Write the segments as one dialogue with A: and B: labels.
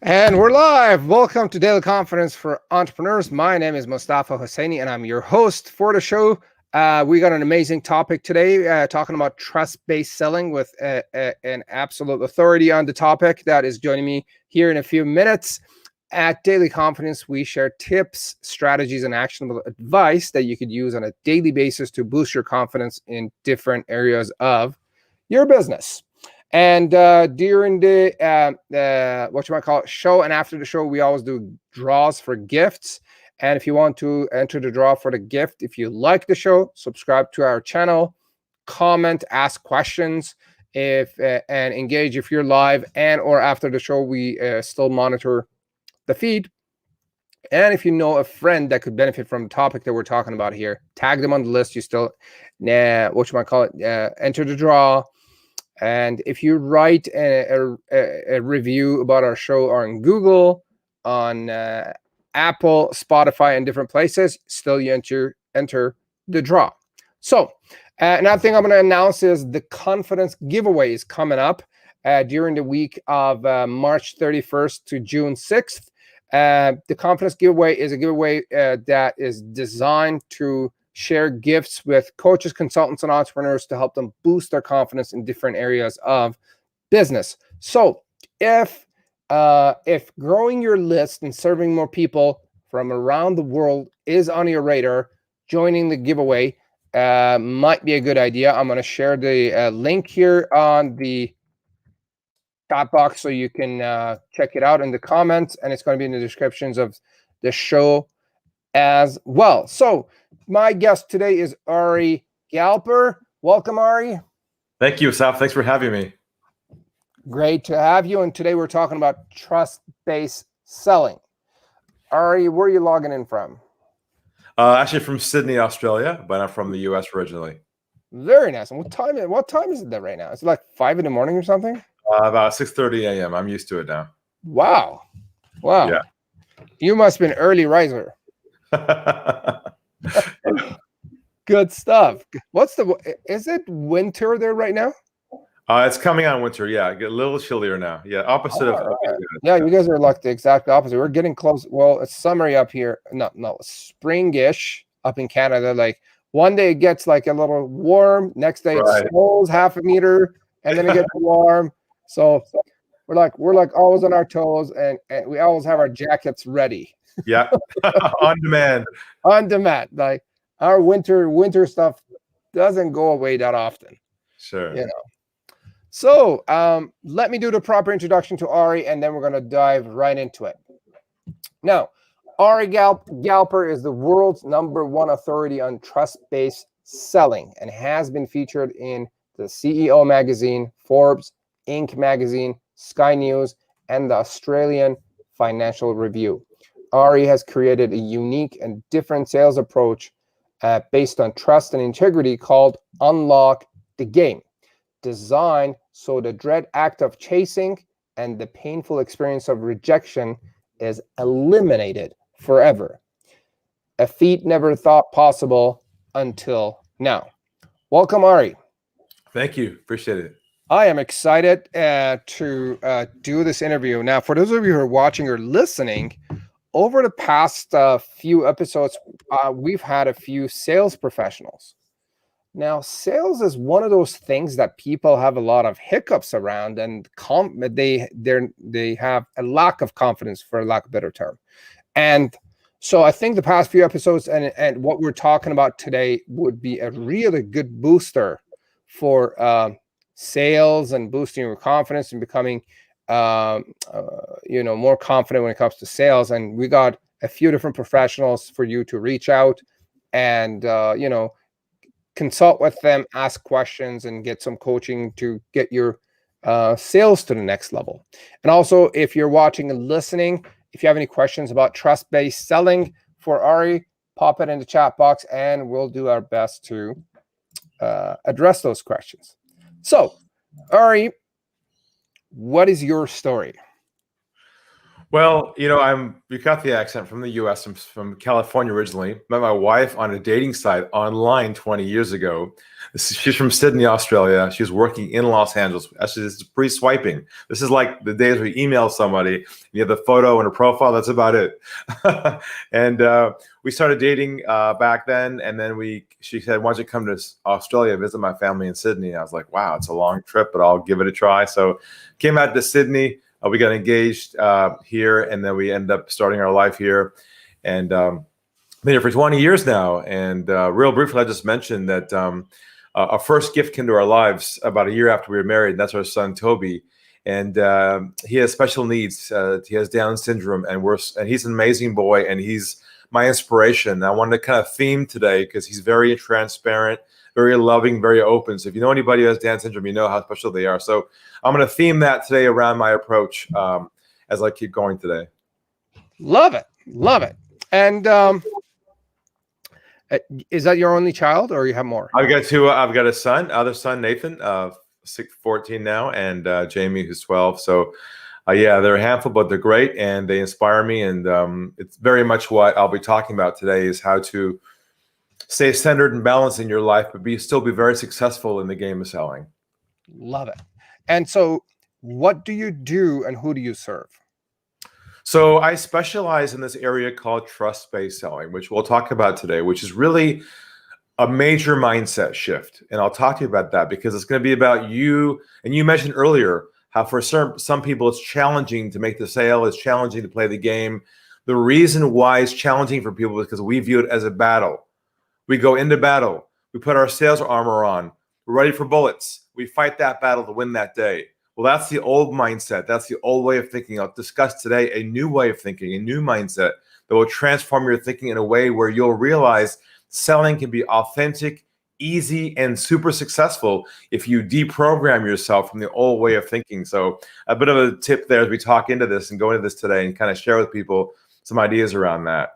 A: And we're live. Welcome to Daily Confidence for Entrepreneurs. My name is Mustafa Hosseini, and I'm your host for the show. We got an amazing topic today, talking about trust-based selling with an absolute authority on the topic that is joining me here in a few minutes. At Daily Confidence, we share tips, strategies, and actionable advice that you could use on a daily basis to boost your confidence in different areas of your business. And during the what you might call it show and after the show, we always do draws for gifts. And if you want to enter the draw for the gift, if you like the show, subscribe to our channel, comment, ask questions, if and engage if you're live and or after the show. We still monitor the feed. And if you know a friend that could benefit from the topic that we're talking about here, tag them on the list. You still, what you might call it, enter the draw. And if you write a review about our show on Google, on Apple, Spotify, and different places, still you enter the draw. So another thing I'm going to announce is the confidence giveaway is coming up during the week of March 31st to June 6th. The confidence giveaway is a giveaway that is designed to share gifts with coaches, consultants, and entrepreneurs to help them boost their confidence in different areas of business. So if growing your list and serving more people from around the world is on your radar, joining the giveaway might be a good idea. I'm going to share the link here on the chat box so you can check it out in the comments, and it's going to be in the descriptions of the show as well. So my guest today is Ari Galper. Welcome, Ari.
B: Thank you, Saf. Thanks for having me.
A: Great to have you. And today we're talking about trust-based selling. Ari, where are you logging in from?
B: Actually from Sydney, Australia, but I'm from the US originally.
A: Very nice. And what time is it there right now? Is it like 5 in the morning or something?
B: About 6:30 a.m. I'm used to it now.
A: Wow.
B: Yeah.
A: You must have been an early riser. Good stuff. Is it winter there right now?
B: It's coming on winter. Yeah, get a little chillier now. Yeah, opposite of.
A: Right. Yeah, you guys are like the exact opposite. We're getting close. Well, it's summery up here. No, springish up in Canada. Like one day it gets like a little warm. Next day it snows half a meter, and then it gets warm. So we're like always on our toes, and we always have our jackets ready.
B: Yeah, on demand.
A: On demand. Like our winter stuff doesn't go away that often.
B: Sure.
A: You know. So let me do the proper introduction to Ari, and then we're going to dive right into it. Now, Ari Galper is the world's #1 authority on trust-based selling and has been featured in the CEO magazine, Forbes, Inc. magazine, Sky News, and the Australian Financial Review. Ari has created a unique and different sales approach based on trust and integrity called Unlock the Game, designed so the dread act of chasing and the painful experience of rejection is eliminated forever. A feat never thought possible until now. Welcome, Ari.
B: Thank you. Appreciate it.
A: I am excited to do this interview. Now, for those of you who are watching or listening, over the past few episodes, we've had a few sales professionals. Now, sales is one of those things that people have a lot of hiccups around, and they have a lack of confidence, for lack of a better term. And so I think the past few episodes and what we're talking about today would be a really good booster for sales and boosting your confidence and becoming more confident when it comes to sales. And we got a few different professionals for you to reach out and consult with them, ask questions, and get some coaching to get your sales to the next level. And also, if you're watching and listening, if you have any questions about trust-based selling for Ari, pop it in the chat box and we'll do our best to address those questions. So, Ari, what is your story?
B: Well, you got the accent from the US. I'm from California originally. Met my wife on a dating site online 20 years ago. She's from Sydney, Australia. She was working in Los Angeles. Actually, this is pre-swiping. This is like the days where you email somebody, you have the photo and a profile. That's about it. And we started dating back then. And then she said, "Why don't you come to Australia, visit my family in Sydney?" I was like, "Wow, it's a long trip, but I'll give it a try." So came out to Sydney. We got engaged here, and then we ended up starting our life here. And been here for 20 years now. And real briefly, I just mentioned that our first gift came to our lives about a year after we were married. And that's our son, Toby. And he has special needs. He has Down syndrome, and he's an amazing boy, and he's my inspiration. I wanted to kind of theme today because he's very transparent, very loving, very open. So if you know anybody who has Down syndrome, you know how special they are. So I'm going to theme that today around my approach as I keep going today.
A: Love it. Love it. And is that your only child, or you have more?
B: I've got two. I've got other son, Nathan, 14 now, and Jamie, who's 12. So yeah, they're a handful, but they're great, and they inspire me. And it's very much what I'll be talking about today is how to stay centered and balanced in your life, but still be very successful in the game of selling.
A: Love it. And so what do you do and who do you serve?
B: So I specialize in this area called trust-based selling, which we'll talk about today, which is really a major mindset shift. And I'll talk to you about that because it's going to be about you. And you mentioned earlier how for some people it's challenging to make the sale, it's challenging to play the game. The reason why it's challenging for people is because we view it as a battle. We go into battle. We put our sales armor on. We're ready for bullets. We fight that battle to win that day. Well, that's the old mindset. That's the old way of thinking. I'll discuss today a new way of thinking, a new mindset that will transform your thinking in a way where you'll realize selling can be authentic, easy, and super successful if you deprogram yourself from the old way of thinking. So a bit of a tip there as we talk into this and go into this today and kind of share with people some ideas around that.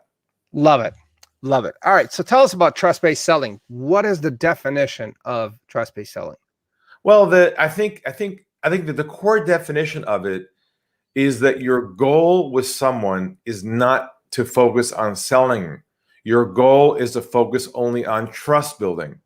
A: Love it. Love it. All right. So tell us about trust-based selling. What is the definition of trust-based selling?
B: Well, I think that the core definition of it is that your goal with someone is not to focus on selling. Your goal is to focus only on trust building.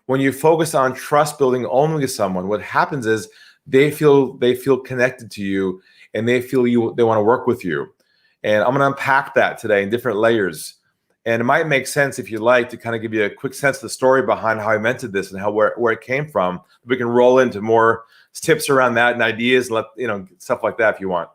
B: When you focus on trust building only with someone, what happens is they feel connected to you and they want to work with you. And I'm going to unpack that today in different layers. And it might make sense if you like to kind of give you a quick sense of the story behind how I invented this and where it came from. We can roll into more tips around that and ideas, stuff like that if you want.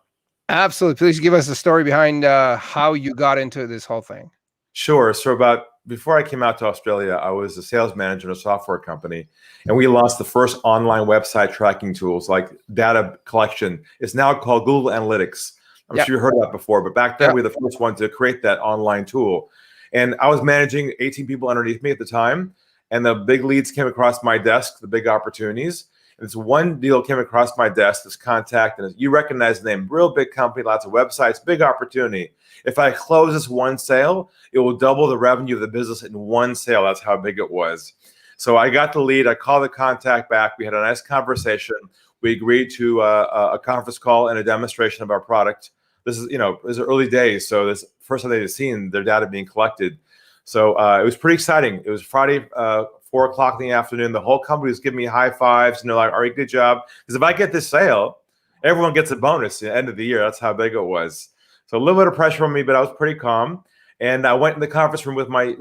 A: Absolutely. Please give us the story behind how you got into this whole thing.
B: Sure. So before I came out to Australia, I was a sales manager at a software company, and we launched the first online website tracking tools like data collection. It's now called Google Analytics. I'm sure you heard of that before, but back then we were the first one to create that online tool. And I was managing 18 people underneath me at the time, and the big leads came across my desk, the big opportunities. And this one deal came across my desk, this contact, and you recognize the name, real big company, lots of websites, big opportunity. If I close this one sale, it will double the revenue of the business in one sale. That's how big it was. So I got the lead. I called the contact back. We had a nice conversation. We agreed to a conference call and a demonstration of our product. This is, it was early days. So this first time they'd seen their data being collected. So it was pretty exciting. It was Friday, 4 o'clock in the afternoon. The whole company was giving me high fives. And they're like, Ari, good job. Because if I get this sale, everyone gets a bonus at the end of the year. That's how big it was. So a little bit of pressure on me, but I was pretty calm. And I went in the conference room with my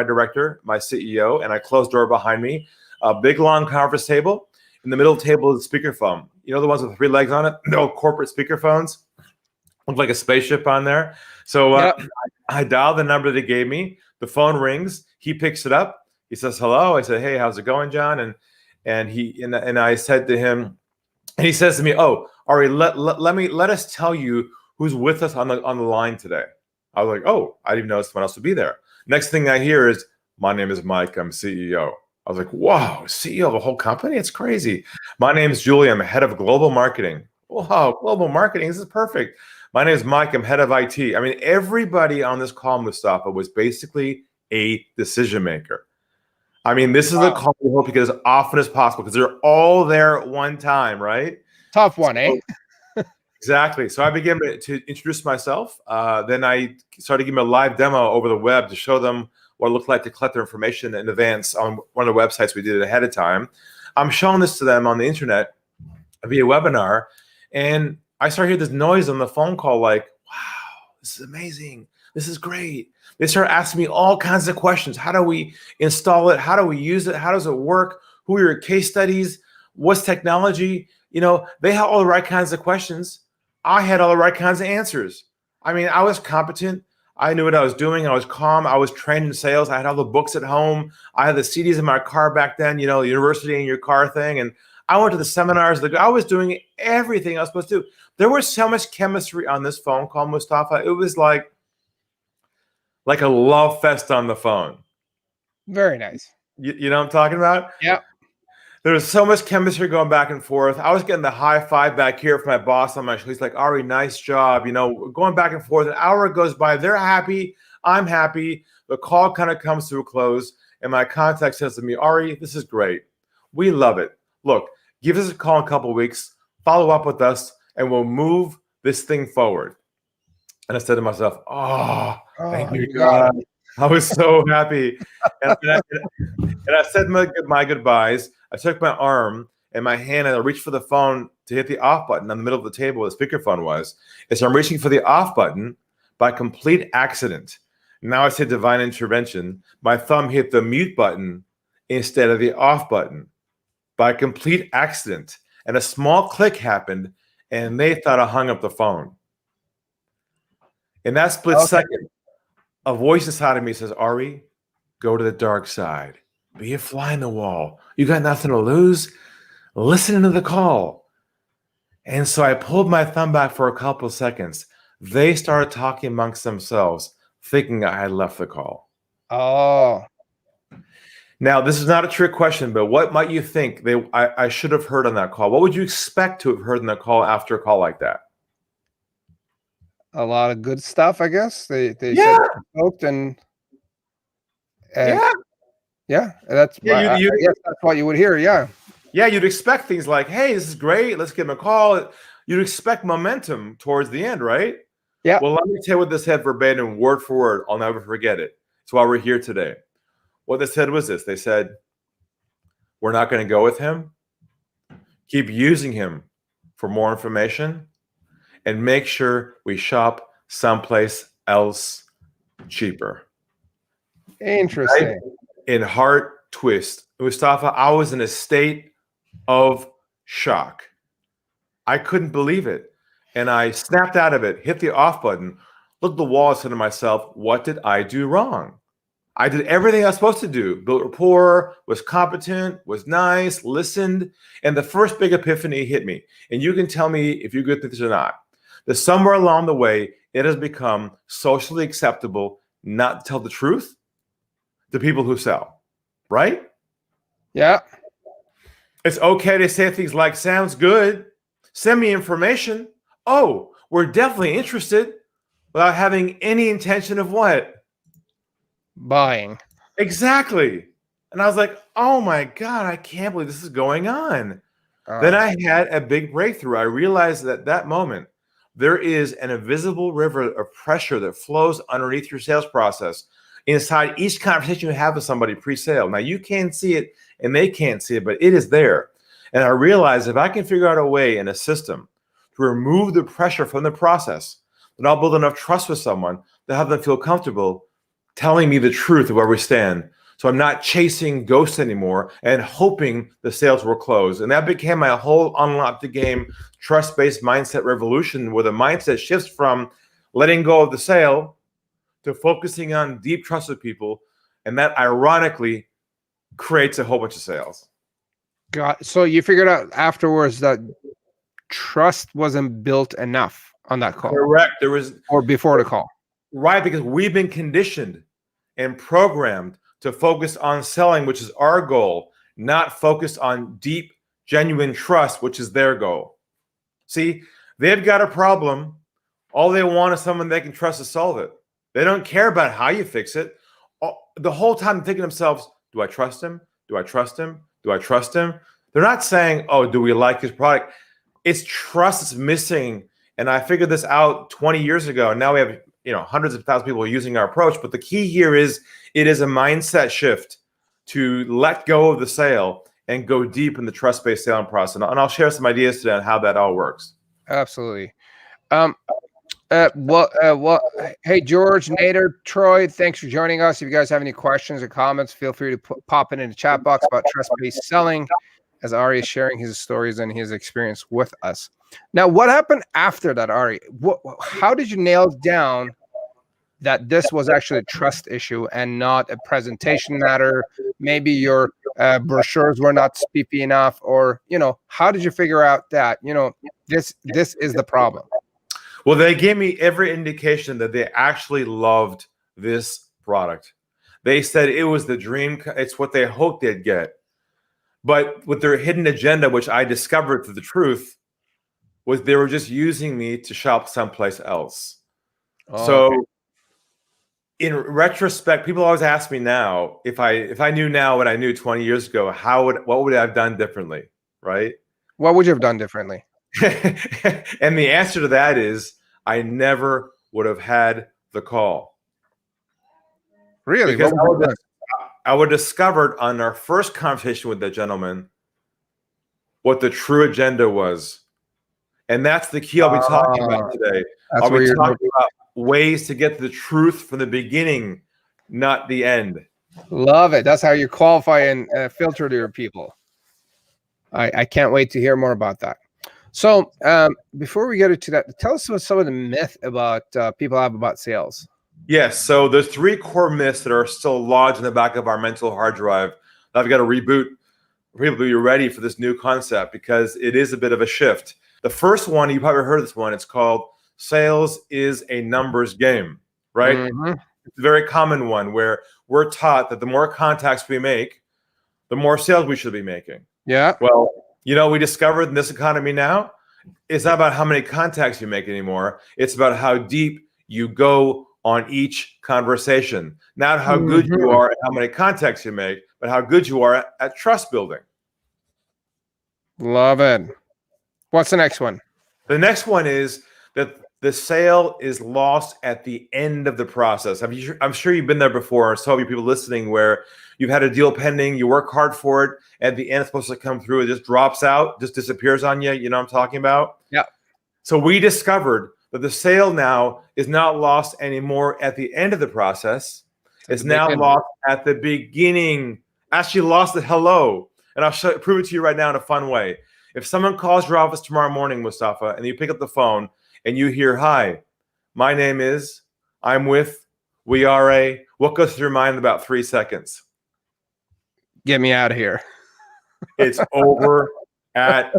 B: director, my CEO, and I closed the door behind me. A big, long conference table. In the middle of the table is a speakerphone. You know the ones with 3 legs on it? The old corporate speakerphones? Looked like a spaceship on there. So I dialed the number they gave me. The phone rings. He picks it up. He says, hello. I said, hey, how's it going, John? And I said to him, and he says to me, oh, Ari, let us tell you who's with us on the line today. I was like, oh, I didn't even know someone else would be there. Next thing I hear is, my name is Mike. I'm CEO. I was like, wow, CEO of a whole company? It's crazy. My name is Julie. I'm head of global marketing. Wow, global marketing. This is perfect. My name is Mike. I'm head of IT. I mean, everybody on this call, Mustafa, was basically a decision maker. I mean, this is a call we hope to get as often as possible because they're all there at one time, right?
A: Tough one, eh?
B: Exactly. So I began to introduce myself. Then I started giving them a live demo over the web to show them what it looked like to collect their information in advance on one of the websites. We did it ahead of time. I'm showing this to them on the internet via webinar, and I started hearing this noise on the phone call like, wow, this is amazing. This is great. They start asking me all kinds of questions. How do we install it? How do we use it? How does it work? Who are your case studies? What's technology? They had all the right kinds of questions. I had all the right kinds of answers. I mean, I was competent. I knew what I was doing. I was calm. I was trained in sales. I had all the books at home. I had the CDs in my car back then, the university in your car thing. And I went to the seminars. I was doing everything I was supposed to do. There was so much chemistry on this phone call, Mustafa. It was like a love fest on the phone.
A: Very nice.
B: You know what I'm talking about?
A: Yeah.
B: There was so much chemistry going back and forth. I was getting the high five back here from my boss on my shoulder. He's like, Ari, nice job. Going back and forth. An hour goes by. They're happy. I'm happy. The call kind of comes to a close. And my contact says to me, Ari, this is great. We love it. Look, give us a call in a couple of weeks. Follow up with us, and we'll move this thing forward. And I said to myself, thank you, God. I was so happy. And I said my goodbyes. I took my arm and my hand, and I reached for the phone to hit the off button on the middle of the table where the speakerphone was. And so I'm reaching for the off button by complete accident. Now I say divine intervention. My thumb hit the mute button instead of the off button by complete accident. And a small click happened, and they thought I hung up the phone. In that split second, a voice inside of me says, Ari, go to the dark side. Be a fly in the wall. You got nothing to lose. Listen to the call. And so I pulled my thumb back for a couple of seconds. They started talking amongst themselves, thinking I had left the call.
A: Oh.
B: Now, this is not a trick question, but what might you think I should have heard on that call? What would you expect to have heard on the call after a call like that?
A: A lot of good stuff, I guess. They said smoked and that's I guess that's what you would hear. Yeah,
B: you'd expect things like, hey, this is great, let's give him a call. You'd expect momentum towards the end, right?
A: Yeah.
B: Well, let me tell you what they said verbatim, word for word. I'll never forget it. It's why we're here today. What they said was this. They said, we're not going to go with him. Keep using him for more information, and make sure we shop someplace else cheaper.
A: Interesting.
B: Right? In heart twist, Mustafa, I was in a state of shock. I couldn't believe it. And I snapped out of it, hit the off button, looked at the wall, and said to myself, what did I do wrong? I did everything I was supposed to do. Built rapport, was competent, was nice, listened. And the first big epiphany hit me. And you can tell me if you agree with this or not. That somewhere along the way, it has become socially acceptable not to tell the truth to people who sell, right?
A: Yeah.
B: It's okay to say things like, sounds good, send me information. Oh, we're definitely interested, without having any intention of what?
A: Buying.
B: Exactly. And I was like, oh my God, I can't believe this is going on. Then I had a big breakthrough. I realized that at that moment, there is an invisible river of pressure that flows underneath your sales process inside each conversation you have with somebody pre-sale. Now, you can't see it and they can't see it, but it is there. And I realized if I can figure out a way in a system to remove the pressure from the process, then I'll build enough trust with someone to have them feel comfortable telling me the truth of where we stand. So I'm not chasing ghosts anymore and hoping the sales will close. And that became my whole unlock the game trust-based mindset revolution, where the mindset shifts from letting go of the sale to focusing on deep trust with people. And that ironically creates a whole bunch of sales.
A: So you figured out afterwards that trust wasn't built enough on that call.
B: Correct.
A: Or before the call.
B: Right, because we've been conditioned and programmed to focus on selling, which is our goal, not focused on deep, genuine trust, which is their goal. See, they've got a problem. All they want is someone they can trust to solve it. They don't care about how you fix it. The whole time they're thinking to themselves, do I trust him? Do I trust him? Do I trust him? They're not saying, oh, do we like his product? It's trust that's missing And I figured this out 20 years ago. And now we have, hundreds of thousands of people using our approach. But the key here is it is a mindset shift to let go of the sale and go deep in the trust-based selling process. And I'll share some ideas today on how that all works.
A: Absolutely. Hey, George, Nader, Troy, thanks for joining us. If you guys have any questions or comments, feel free to pop it in the chat box about trust-based selling, as Ari is sharing his stories and his experience with us. Now, what happened after that, Ari? How did you nail down that this was actually a trust issue and not a presentation matter? Maybe your brochures were not spiffy enough, or, how did you figure out that, this is the problem?
B: Well, they gave me every indication that they actually loved this product. They said it was the dream. It's what they hoped they'd get. But with their hidden agenda, which I discovered through the truth, was they were just using me to shop someplace else. So in retrospect, people always ask me now, if I knew now what I knew 20 years ago, what would I have done differently, right?
A: What would you have done differently?
B: And the answer to that is I never would have had the call.
A: Really?
B: Because I would have discovered on our first conversation with that gentleman what the true agenda was. And that's the key I'll be talking about today. I'll be talking about ways to get to the truth from the beginning, not the end.
A: Love it. That's how you qualify and filter to your people. I can't wait to hear more about that. So before we get into that, tell us what some of the myth about people have about sales.
B: Yes. So there's 3 core myths that are still lodged in the back of our mental hard drive that I've got to reboot for people to be ready for this new concept, because it is a bit of a shift. The first one, you probably heard this one, it's called sales is a numbers game, right? Mm-hmm. It's a very common one where we're taught that the more contacts we make, the more sales we should be making.
A: Yeah.
B: Well, we discovered in this economy now, it's not about how many contacts you make anymore. It's about how deep you go on each conversation. Not how good you are at how many contacts you make, but how good you are at trust building.
A: Love it. What's the next one?
B: The next one is that the sale is lost at the end of the process. I'm sure you've been there before. So many people listening where you've had a deal pending, you work hard for it, at the end it's supposed to come through, it just drops out, just disappears on you. You know what I'm talking about?
A: Yeah.
B: So we discovered that the sale now is not lost anymore at the end of the process. It's now lost at the beginning. Actually lost at hello. And I'll prove it to you right now in a fun way. If someone calls your office tomorrow morning, Mustafa, and you pick up the phone and you hear, "Hi, my name is, I'm with, we are a," what goes through your mind in about 3 seconds?
A: Get me out of here.
B: It's over at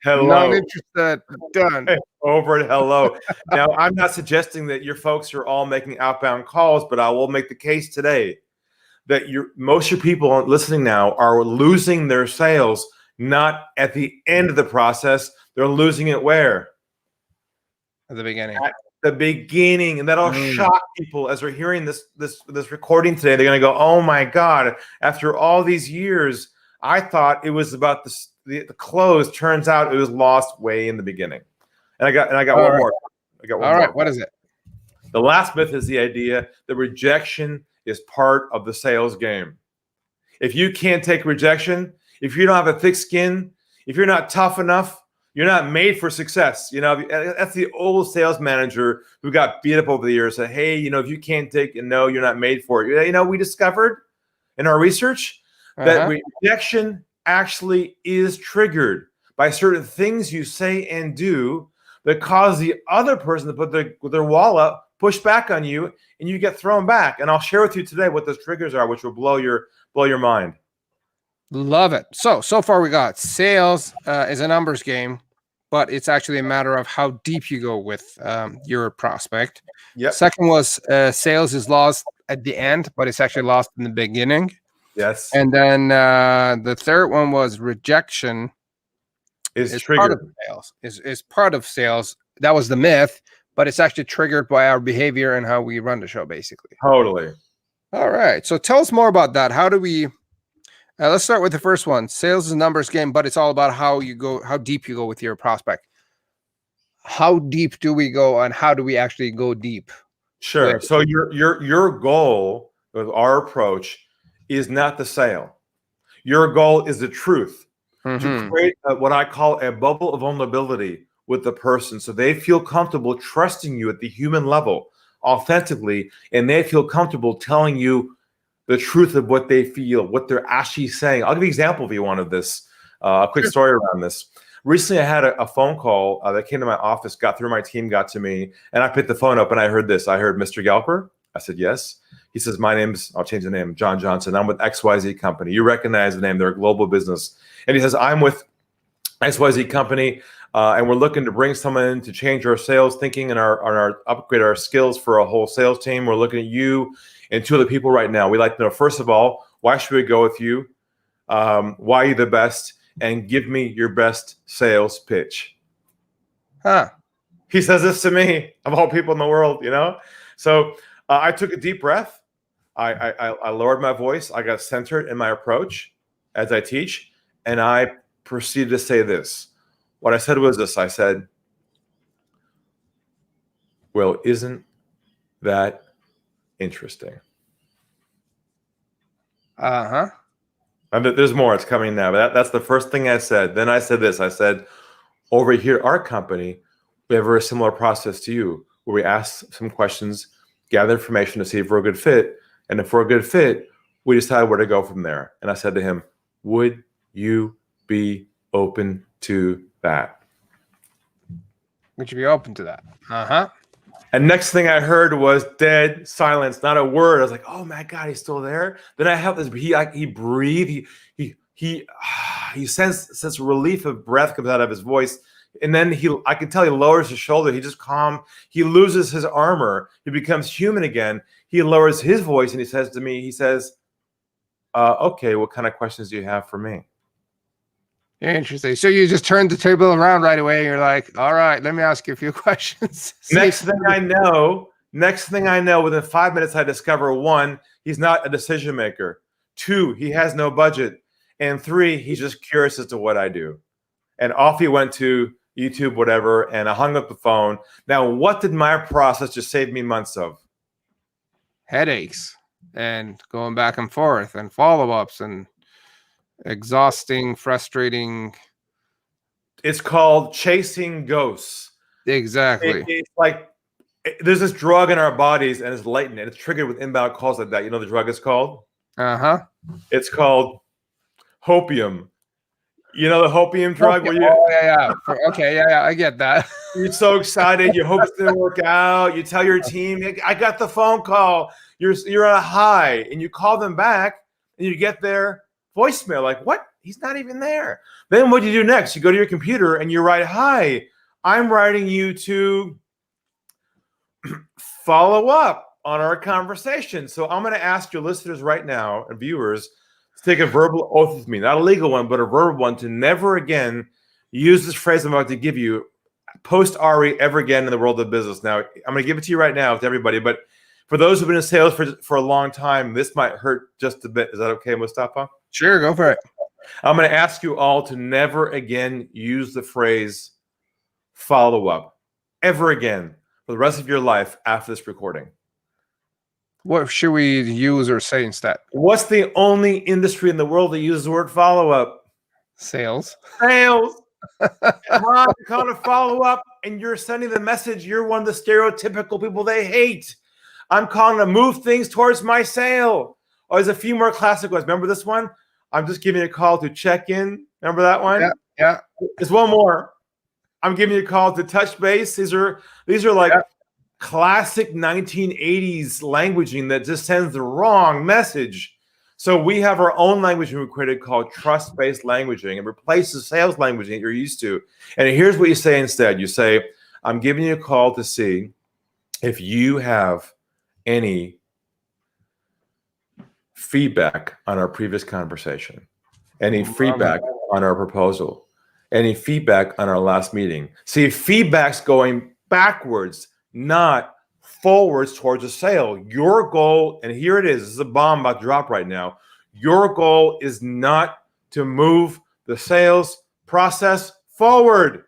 B: hello.
A: Not interested. Done.
B: Over at hello. Now, I'm not suggesting that your folks are all making outbound calls, but I will make the case today that most of your people listening now are losing their sales not at the end of the process. They're losing it where?
A: At the beginning.
B: At the beginning. And that'll shock people as they're hearing this recording today. They're going to go, "Oh my God, after all these years, I thought it was about the close. Turns out it was lost way in the beginning." And I got one more.
A: All right. What is it?
B: The last myth is the idea that rejection is part of the sales game. If you can't take rejection, if you don't have a thick skin, if you're not tough enough, you're not made for success. That's the old sales manager who got beat up over the years. Said, "Hey, if you can't take a no, you're not made for it." We discovered in our research that rejection actually is triggered by certain things you say and do that cause the other person to put their wall up, push back on you, and you get thrown back. And I'll share with you today what those triggers are, which will blow your mind.
A: Love it. So far we got sales is a numbers game, but it's actually a matter of how deep you go with your prospect.
B: Yep.
A: Second was sales is lost at the end, but it's actually lost in the beginning.
B: Yes.
A: And then the third one was rejection is part of sales. Is part of sales. That was the myth, but it's actually triggered by our behavior and how we run the show, basically.
B: Totally.
A: All right. So tell us more about that. How do we? Let's start with the first one. Sales is a numbers game, but it's all about how deep you go with your prospect. how deep do we go, and how do we actually go deep?
B: Sure. So your goal with our approach is not the sale. Your goal is the truth, to create what I call a bubble of vulnerability with the person, so they feel comfortable trusting you at the human level, authentically, and they feel comfortable telling you the truth of what they feel, what they're actually saying. I'll give you an example if you want of this. A quick story around this. Recently, I had a phone call that came to my office, got through my team, got to me, and I picked the phone up and I heard this. I heard, "Mr. Galper?" I said, "Yes." He says, "My name's," I'll change the name, "John Johnson. I'm with XYZ Company." You recognize the name. They're a global business. And he says, "I'm with XYZ Company, and we're looking to bring someone in to change our sales thinking and our upgrade our skills for a whole sales team. We're looking at you and two other people right now. We'd like to know, first of all, why should we go with you? Why are you the best? And give me your best sales pitch." He says this to me, of all people in the world, you know? So I took a deep breath. I lowered my voice. I got centered in my approach as I teach. And I proceeded to say this. What I said was this. I said, "Well, isn't that interesting?" And there's more. It's coming now. But that's the first thing I said. Then I said this. I said, "Over here at our company, we have a very similar process to you, where we ask some questions, gather information to see if we're a good fit. And if we're a good fit, we decide where to go from there." And I said to him, "Would you be open to that?"
A: Would you be open to that?
B: And next thing I heard was dead silence, not a word. I was like, "Oh my God, he's still there." Then I have this. He breathed. He sensed relief of breath comes out of his voice, and then I could tell he lowers his shoulder. He just calm. He loses his armor. He becomes human again. He lowers his voice and he says to me, he says, "Okay, what kind of questions do you have for me?"
A: Interesting. So you just turned the table around right away. And you're like, "All right, let me ask you a few questions."
B: Next thing I know, within 5 minutes, I discover, 1, he's not a decision maker. 2, he has no budget. And 3, he's just curious as to what I do. And off he went to YouTube, whatever, and I hung up the phone. Now, what did my process just save me months of?
A: Headaches and going back and forth and follow-ups and exhausting, frustrating.
B: It's called chasing ghosts.
A: Exactly.
B: It's like there's this drug in our bodies and it's latent and it's triggered with inbound calls like that. You know the drug is called? It's called hopium. You know the hopium drug?
A: Okay. Yeah. I get that.
B: You're so excited. You hope it's going to work out. You tell your team, "I got the phone call." You're on a high, and you call them back, and you get their voicemail. Like, what? He's not even there. Then what do you do next? You go to your computer, and you write, "Hi, I'm writing you to follow up on our conversation." So I'm going to ask your listeners right now and viewers to take a verbal oath with me, not a legal one, but a verbal one, to never again use this phrase I'm about to give you, post Ari, ever again in the world of business. Now, I'm going to give it to you right now to everybody, but for those who've been in sales for a long time, this might hurt just a bit. Is that okay, Mustafa?
A: Sure, go for it.
B: I'm going to ask you all to never again use the phrase follow up ever again for the rest of your life after this recording.
A: What should we use or say instead?
B: What's the only industry in the world that uses the word follow up?
A: Sales.
B: Sales. Mom, you're calling to follow up and you're sending the message you're one of the stereotypical people they hate. I'm calling to move things towards my sale. Oh, there's a few more classic ones. Remember this one? I'm just giving you a call to check in. Remember that one?
A: Yeah.
B: There's one more. I'm giving you a call to touch base. These are like classic 1980s languaging that just sends the wrong message. So we have our own language we created called trust-based languaging. It replaces sales languaging that you're used to. And here's what you say instead. You say, "I'm giving you a call to see if you have any feedback on our previous conversation, any feedback on our proposal, any feedback on our last meeting." See, feedback's going backwards, not forwards towards a sale. Your goal, and here it is, this is a bomb about to drop right now. Your goal is not to move the sales process forward.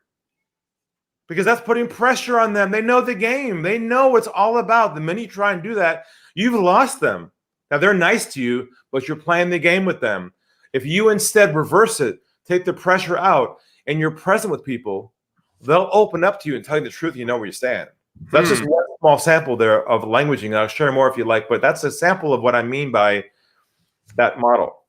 B: because that's putting pressure on them. They know the game. They know what it's all about. The minute you try and do that, you've lost them. Now, they're nice to you, but you're playing the game with them. If you instead reverse it, take the pressure out, and you're present with people, they'll open up to you and tell you the truth. You know where you stand. That's just one small sample there of languaging. I'll share more if you like, but that's a sample of what I mean by that model.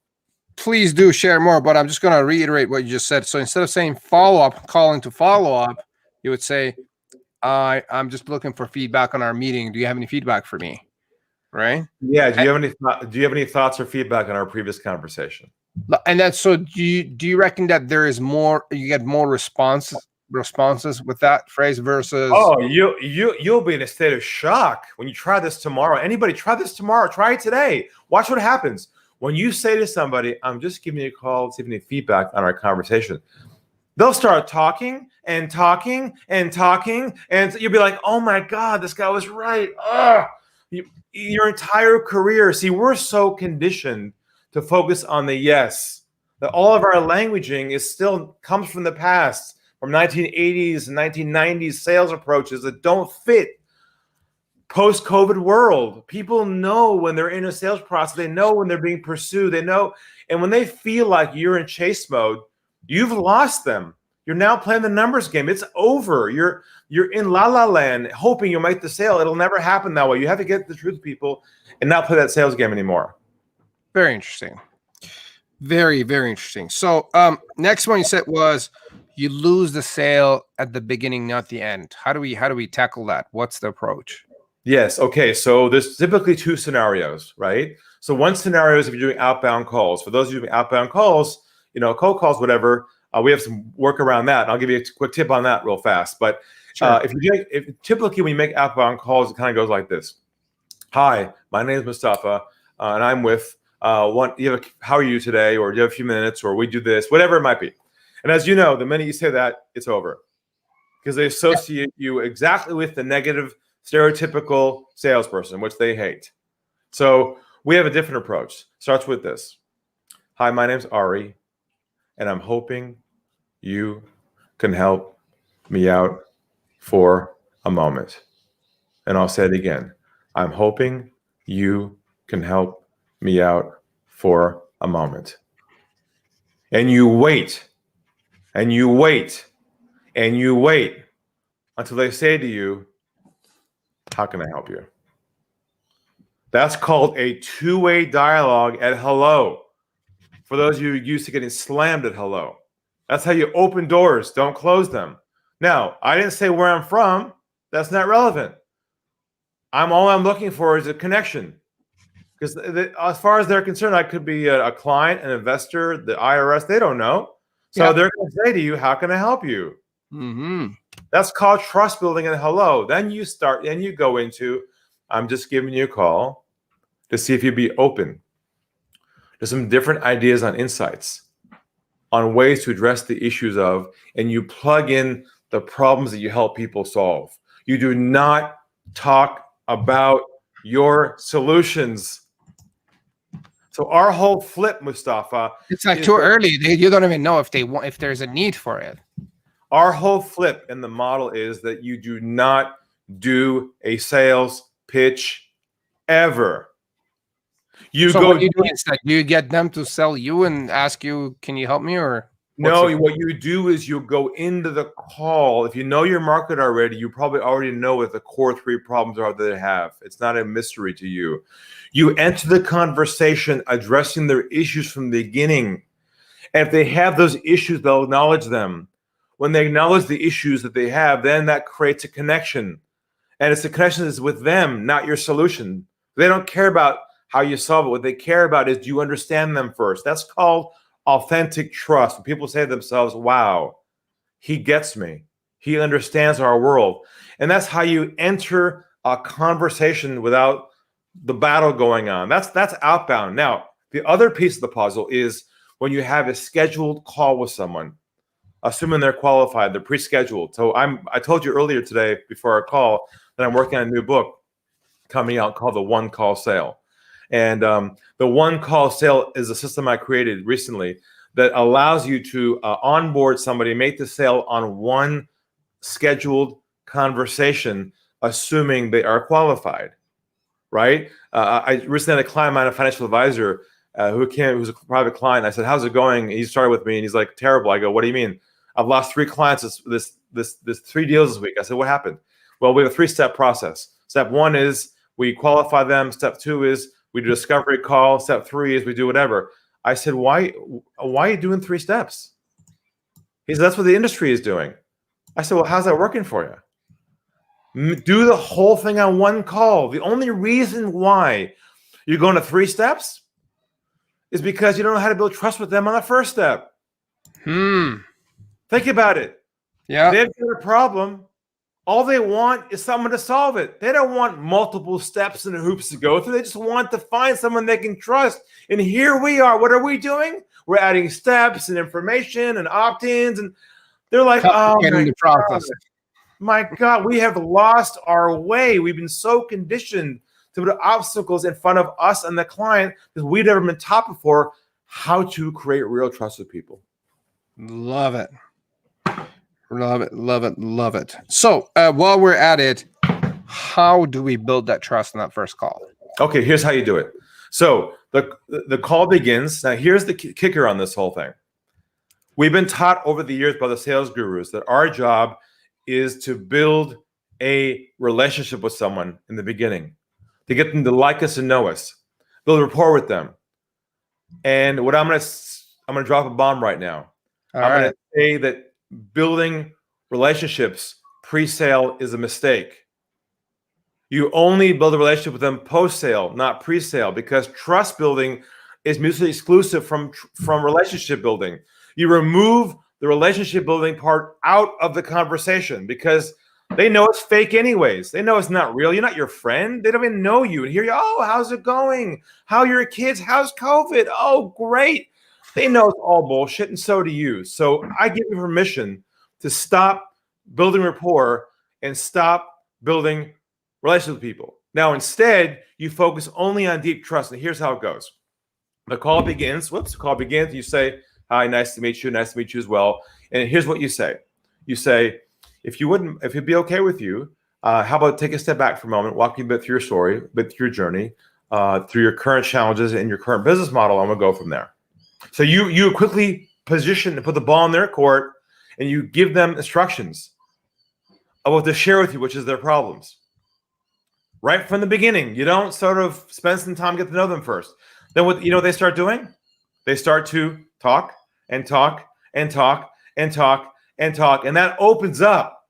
A: Please do share more, but I'm just going to reiterate what you just said. So instead of saying follow-up, calling to follow-up, you would say, I'm just looking for feedback on our meeting. Do you have any feedback for me? Right?
B: Yeah. Do you have any thoughts or feedback on our previous conversation?
A: And then, so do you reckon that there is more, you get more responses with that phrase versus?
B: Oh, you'll be in a state of shock when you try this tomorrow. Anybody try this tomorrow? Try it today. Watch what happens. When you say to somebody, I'm just giving you a call to see if you need feedback on our conversation, they'll start talking and talking and talking. And you'll be like, oh my God, this guy was right. Your entire career. See, we're so conditioned to focus on the yes, that all of our languaging is still comes from the past, from 1980s and 1990s sales approaches that don't fit post-COVID world. People know when they're in a sales process, they know when they're being pursued, they know. And when they feel like you're in chase mode, you've lost them. You're now playing the numbers game. It's over. You're in la la land, hoping you'll make the sale. It'll never happen that way. You have to get the truth, people, and not play that sales game anymore.
A: Very interesting. Very, very interesting. So next one you said was you lose the sale at the beginning, not the end. How do we tackle that? What's the approach?
B: Yes. Okay. So there's typically two scenarios, right? So one scenario is if you're doing outbound calls. For those of you doing outbound calls, cold calls, whatever, we have some work around that. And I'll give you a quick tip on that real fast. But
A: sure.
B: if typically when you make outbound calls, it kind of goes like this. Hi, my name is Mustafa, and I'm with how are you today? Or do you have a few minutes? Or we do this, whatever it might be. And as you know, the minute you say that, it's over. Because they associate you exactly with the negative stereotypical salesperson, which they hate. So we have a different approach. Starts with this. Hi, my name's Ari, and I'm hoping you can help me out for a moment. And I'll say it again. I'm hoping you can help me out for a moment. And you wait, and you wait, and you wait until they say to you, how can I help you? That's called a two-way dialogue at hello. For those of you used to getting slammed at hello, that's how you open doors, don't close them. Now, I didn't say where I'm from. That's not relevant. All I'm looking for is a connection. Because as far as they're concerned, I could be a client, an investor, the IRS, they don't know. So they're going to say to you, how can I help you?
A: Mm-hmm.
B: That's called trust building and hello. Then you go into, I'm just giving you a call to see if you'd be open to some different ideas on insights, on ways to address the issues of, and you plug in the problems that you help people solve. You do not talk about your solutions. So our whole flip, Mustafa,
A: it's like too early. You don't even know if there's a need for it.
B: Our whole flip in the model is that you do not do a sales pitch ever.
A: What you do instead? Do you get them to sell you and ask you, can you help me? Or
B: no, what you do is you go into the call. If you know your market already, you probably already know what the core three problems are that they have. It's not a mystery to you. You enter the conversation addressing their issues from the beginning. And if they have those issues, they'll acknowledge them. When they acknowledge the issues that they have, then that creates a connection. And it's the connection is with them, not your solution. They don't care about how you solve it. What they care about is, do you understand them first? That's called authentic trust. When people say to themselves, wow, he gets me. He understands our world. And that's how you enter a conversation without the battle going on. That's outbound. Now, the other piece of the puzzle is when you have a scheduled call with someone, assuming they're qualified, they're pre-scheduled. So I told you earlier today before our call that I'm working on a new book coming out called The One Call Sale. And the One Call Sale is a system I created recently that allows you to onboard somebody, make the sale on one scheduled conversation, assuming they are qualified, right? I recently had a client of mine, a financial advisor, who's a private client. I said, "How's it going?" He started with me, and he's like, "Terrible." I go, "What do you mean?" "I've lost 3 clients this 3 deals this week." I said, "What happened?" "Well, we have a 3-step process. Step 1 is we qualify them. Step 2 is we do a discovery call. Step 3 is we do whatever." I said, why are you doing 3 steps? He said, "That's what the industry is doing." I said, "Well, how's that working for you? Do the whole thing on 1 call. The only reason why you're going to 3 steps is because you don't know how to build trust with them on the first step." Think about it.
A: Yeah.
B: They've got a problem. All they want is someone to solve it. They don't want multiple steps and hoops to go through. They just want to find someone they can trust. And here we are. What are we doing? We're adding steps and information and opt-ins. And they're like, "Oh my God, we have lost our way. We've been so conditioned to put obstacles in front of us and the client because we've never been taught before how to create real trust with people."
A: Love it. Love it. Love it. Love it. So while we're at it, how do we build that trust in that first call?
B: Okay, here's how you do it. So the call begins. Now, here's the kicker on this whole thing. We've been taught over the years by the sales gurus that our job is to build a relationship with someone in the beginning, to get them to like us and know us, build rapport with them. And what I'm gonna drop a bomb right now. I'm gonna say that building relationships pre-sale is a mistake. You only build a relationship with them post-sale, not pre-sale, because trust building is mutually exclusive from relationship building. You remove the relationship building part out of the conversation because they know it's fake anyways. They know it's not real. You're not your friend. They don't even know you. And here you, "Oh, how's it going? How are your kids? How's COVID? Oh, great." They know it's all bullshit, and so do you. So I give you permission to stop building rapport and stop building relationships with people. Now, instead, you focus only on deep trust. And here's how it goes. The call begins. You say, "Hi, nice to meet you. Nice to meet you as well." And here's what you say. You say, if it'd be okay with you, how about take a step back for a moment, walk me a bit through your story, a bit through your journey, through your current challenges and your current business model. I'm going to go from there. So you quickly position and put the ball in their court, and you give them instructions of what to share with you, which is their problems. Right from the beginning, you don't sort of spend some time, get to know them first. Then what they start doing? They start to talk and talk and talk and talk and talk, and that opens up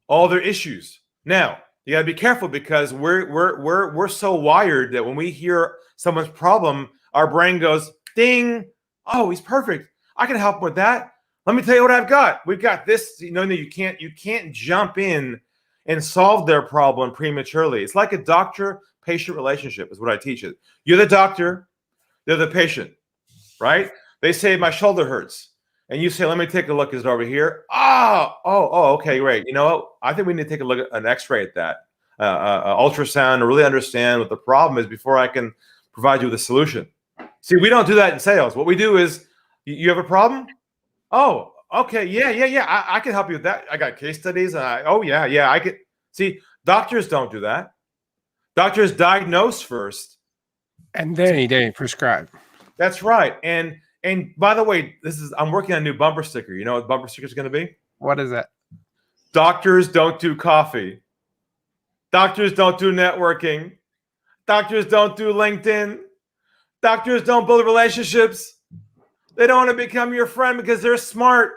B: all their issues. Now, you got to be careful because we're so wired that when we hear someone's problem, our brain goes, "Ding! Oh, he's perfect. I can help him with that. Let me tell you what I've got. We've got this." You can't jump in and solve their problem prematurely. It's like a doctor-patient relationship is what I teach it. You're the doctor, they're the patient, right? They say, "My shoulder hurts." And you say, "Let me take a look. Is it over here?" Oh, okay, great. You know what? I think we need to take a look at an x-ray at that, ultrasound, to really understand what the problem is before I can provide you with a solution. See, we don't do that in sales. What we do is, "You have a problem? Oh, okay, yeah. I can help you with that. I got case studies. I could." See, doctors don't do that. Doctors diagnose first,
A: and then they prescribe.
B: That's right. And by the way, I'm working on a new bumper sticker. You know what bumper sticker is going to be?
A: What is that?
B: Doctors don't do coffee. Doctors don't do networking. Doctors don't do LinkedIn. Doctors don't build relationships. They don't want to become your friend because they're smart.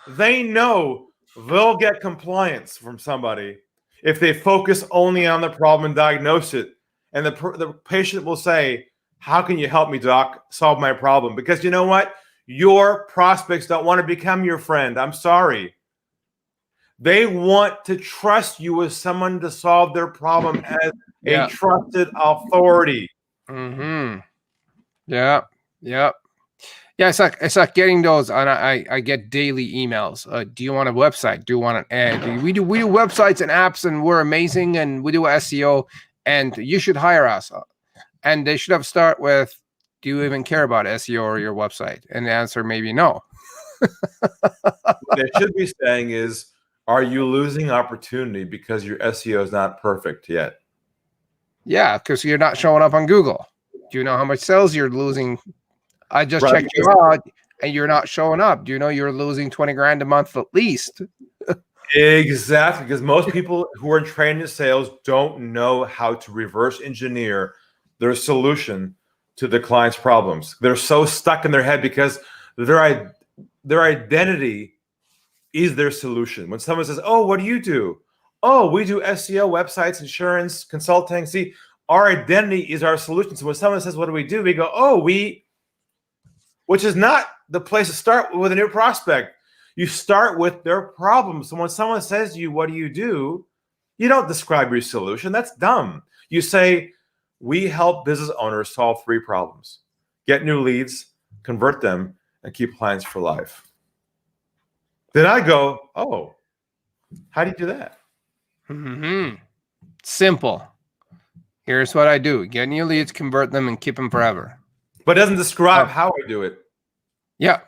B: They know they'll get compliance from somebody if they focus only on the problem and diagnose it. And the patient will say, "How can you help me, doc, solve my problem?" Because you know what? Your prospects don't want to become your friend. I'm sorry. They want to trust you as someone to solve their problem as a trusted authority.
A: Mm-hmm. Yeah. It's like getting those, and I get daily emails. Do you want a website? Do you want an ad? We do websites and apps, and we're amazing, and we do SEO, and you should hire us. And they should have start with, "Do you even care about SEO or your website?" And the answer may be no.
B: What they should be saying is, Are you losing opportunity because your SEO is not perfect yet?
A: Yeah, because you're not showing up on Google. Do you know how much sales you're losing? I just
B: Right.
A: checked you out and you're not showing up. Do you know you're losing 20 grand a month at least?
B: Exactly, because most people who are trained in sales don't know how to reverse engineer their solution to the client's problems. They're so stuck in their head because their identity is their solution. When someone says, "Oh, what do you do?" "Oh, we do SEO, websites, insurance, consulting." See, our identity is our solution. So when someone says, "What do?" We go, "Oh, we," which is not the place to start with a new prospect. You start with their problem. So when someone says to you, "What do?" You don't describe your solution. That's dumb. You say, "We help business owners solve 3 problems: get new leads, convert them, and keep clients for life." Then I go, "Oh, how do you do that?"
A: Mm-hmm. Simple. Here's what I do: get new leads, convert them, and keep them forever.
B: But it doesn't describe how I do it.
A: Yeah.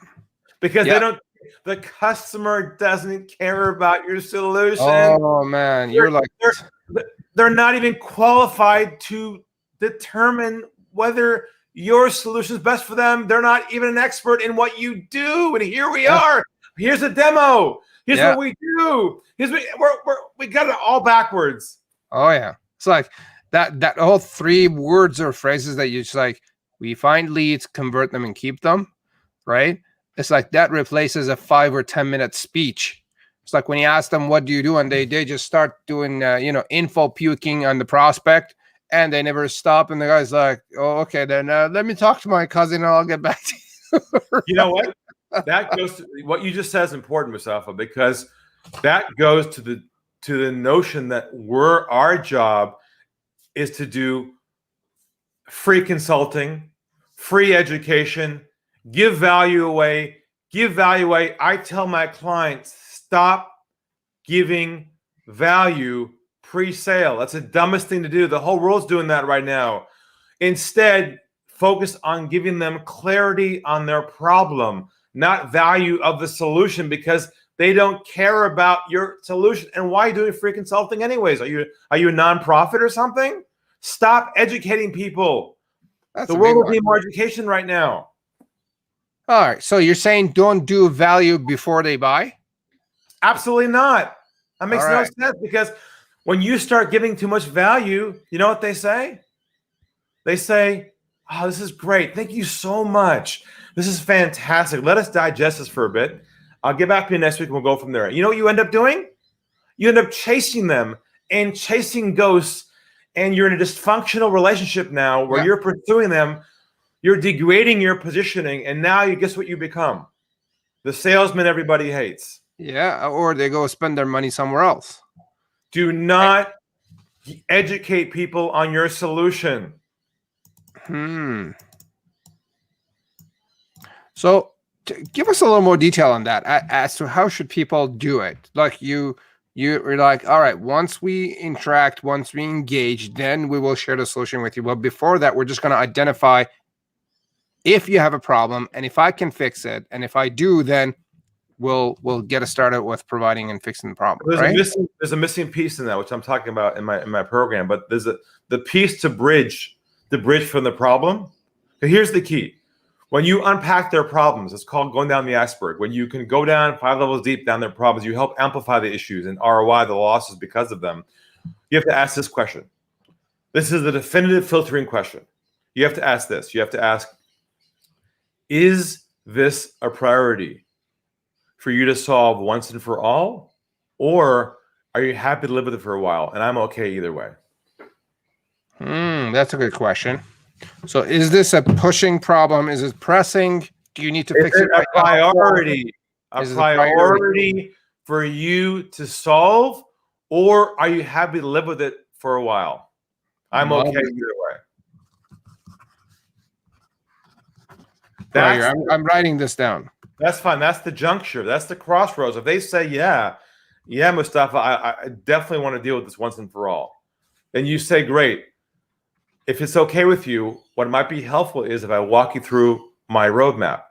B: Because
A: Yeah.
B: the customer doesn't care about your solution.
A: Oh man, you're like
B: They're not even qualified to determine whether your solution is best for them. They're not even an expert in what you do. And here we are. Here's a demo. Here's what we do. We got it all backwards.
A: Oh yeah. It's like that whole 3 words or phrases that you just like, we find leads, convert them, and keep them, right? It's like that replaces a 5 or 10 minute speech. It's like when you ask them, what do you do? And they just start doing, info puking on the prospect, and they never stop. And the guy's like, oh, okay, then let me talk to my cousin and I'll get back to you. Right?
B: You know what? That goes to what you just said is important, Mustafa, because that goes to the notion that our job is to do free consulting, free education, give value away. I tell my clients, stop giving value pre-sale. That's the dumbest thing to do. The whole world's doing that right now. Instead, focus on giving them clarity on their problem, not value of the solution, because they don't care about your solution. And why are you doing free consulting anyways? Are you a nonprofit or something? Stop educating people. The world will need more education right now.
A: All right. So you're saying don't do value before they buy?
B: Absolutely not. That makes no sense, because when you start giving too much value, you know what they say? They say, "Oh, this is great. Thank you so much. This is fantastic. Let us digest this for a bit. I'll get back to you next week and we'll go from there." You know what you end up doing? You end up chasing them and chasing ghosts, and you're in a dysfunctional relationship now where you're pursuing them. You're degrading your positioning, and now guess what you become? The salesman everybody hates.
A: Yeah, or they go spend their money somewhere else.
B: Do not educate people on your solution.
A: So give us a little more detail on that as to how should people do it. Like you're like, all right, once we interact, once we engage, then we will share the solution with you. But before that, we're just going to identify if you have a problem and if I can fix it. And if I do, then we'll get us started with providing and fixing the problem.
B: There's a missing piece in that, which I'm talking about in my program. But there's the piece to bridge from the problem. So here's the key: when you unpack their problems, it's called going down the iceberg. When you can go down 5 levels deep down their problems, you help amplify the issues and ROI the losses because of them. You have to ask this question. This is the definitive filtering question. You have to ask this. You have to ask, is this a priority for you to solve once and for all? Or are you happy to live with it for a while? And I'm okay either way.
A: That's a good question. So is this a pushing problem? Is it pressing? Do you need to fix it?
B: A priority? A priority for you to solve? Or are you happy to live with it for a while? I'm okay either way.
A: I'm writing this down.
B: That's fine. That's the juncture. That's the crossroads. If they say, yeah, Mustafa, I definitely want to deal with this once and for all, then you say, great. If it's okay with you, what might be helpful is if I walk you through my roadmap,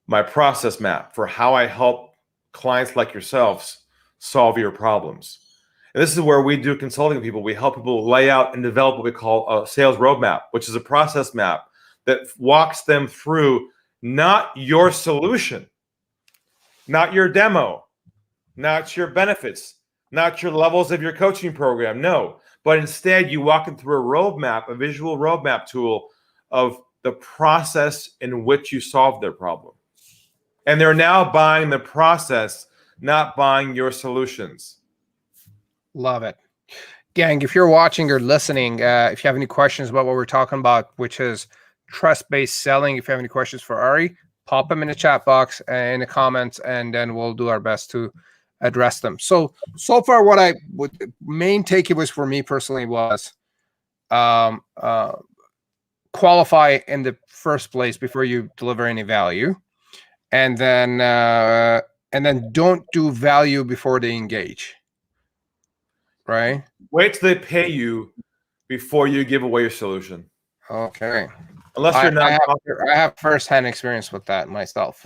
B: my process map for how I help clients like yourselves solve your problems. And this is where we do consulting with people. We help people lay out and develop what we call a sales roadmap, which is a process map that walks them through not your solution, not your demo, not your benefits, not your levels of your coaching program. No, but instead you walk them through a roadmap, a visual roadmap tool of the process in which you solve their problem. And they're now buying the process, not buying your solutions.
A: Love it. Gang, if you're watching or listening, if you have any questions about what we're talking about, which is trust-based selling, if you have any questions for Ari, pop them in the chat box and in the comments, and then we'll do our best to address them. So far, what main takeaways for me personally was qualify in the first place before you deliver any value, and then don't do value before they engage. Right?
B: Wait till they pay you before you give away your solution.
A: Okay.
B: Unless you're not.
A: I have firsthand experience with that myself.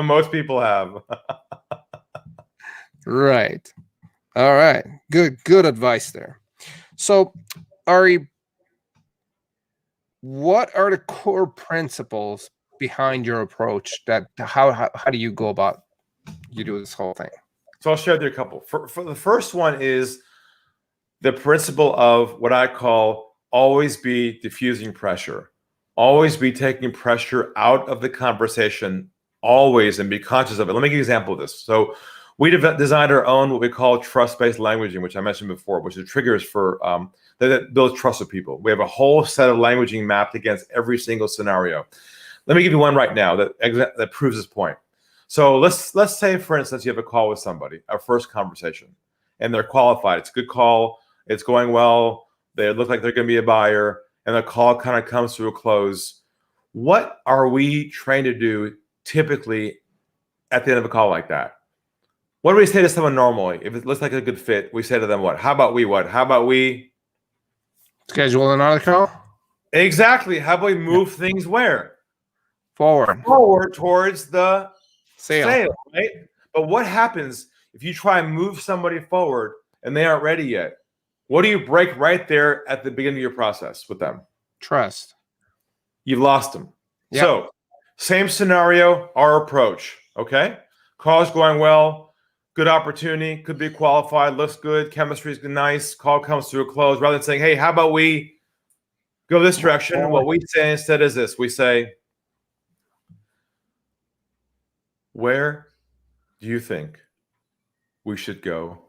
B: Most people have.
A: Right. All right. Good advice there. So, Ari, what are the core principles behind your approach? That how do you go about you do this whole thing?
B: So I'll share with you a couple. For the first one is the principle of what I call always be diffusing pressure. Always be taking pressure out of the conversation, always, and be conscious of it. Let me give you an example of this. So we designed our own what we call trust-based languaging, which I mentioned before, which is triggers for that builds trust with people. We have a whole set of languaging mapped against every single scenario. Let me give you one right now that proves this point. So let's say, for instance, you have a call with somebody, our first conversation, and they're qualified. It's a good call. It's going well. They look like they're going to be a buyer, and the call kind of comes to a close. What are we trained to do typically at the end of a call like that? What do we say to someone normally? If it looks like a good fit, we say to them what? How about we what? How about we
A: schedule another call?
B: Exactly. How about we move things where?
A: Forward
B: towards the sale, right? But what happens if you try and move somebody forward and they aren't ready yet? What do you break right there at the beginning of your process with them?
A: Trust.
B: You've lost them.
A: Yep.
B: So same scenario, our approach, okay? Call's going well, good opportunity, could be qualified, looks good, chemistry's nice, call comes to a close. Rather than saying, hey, how about we go this direction? What we say instead is this. We say, where do you think we should go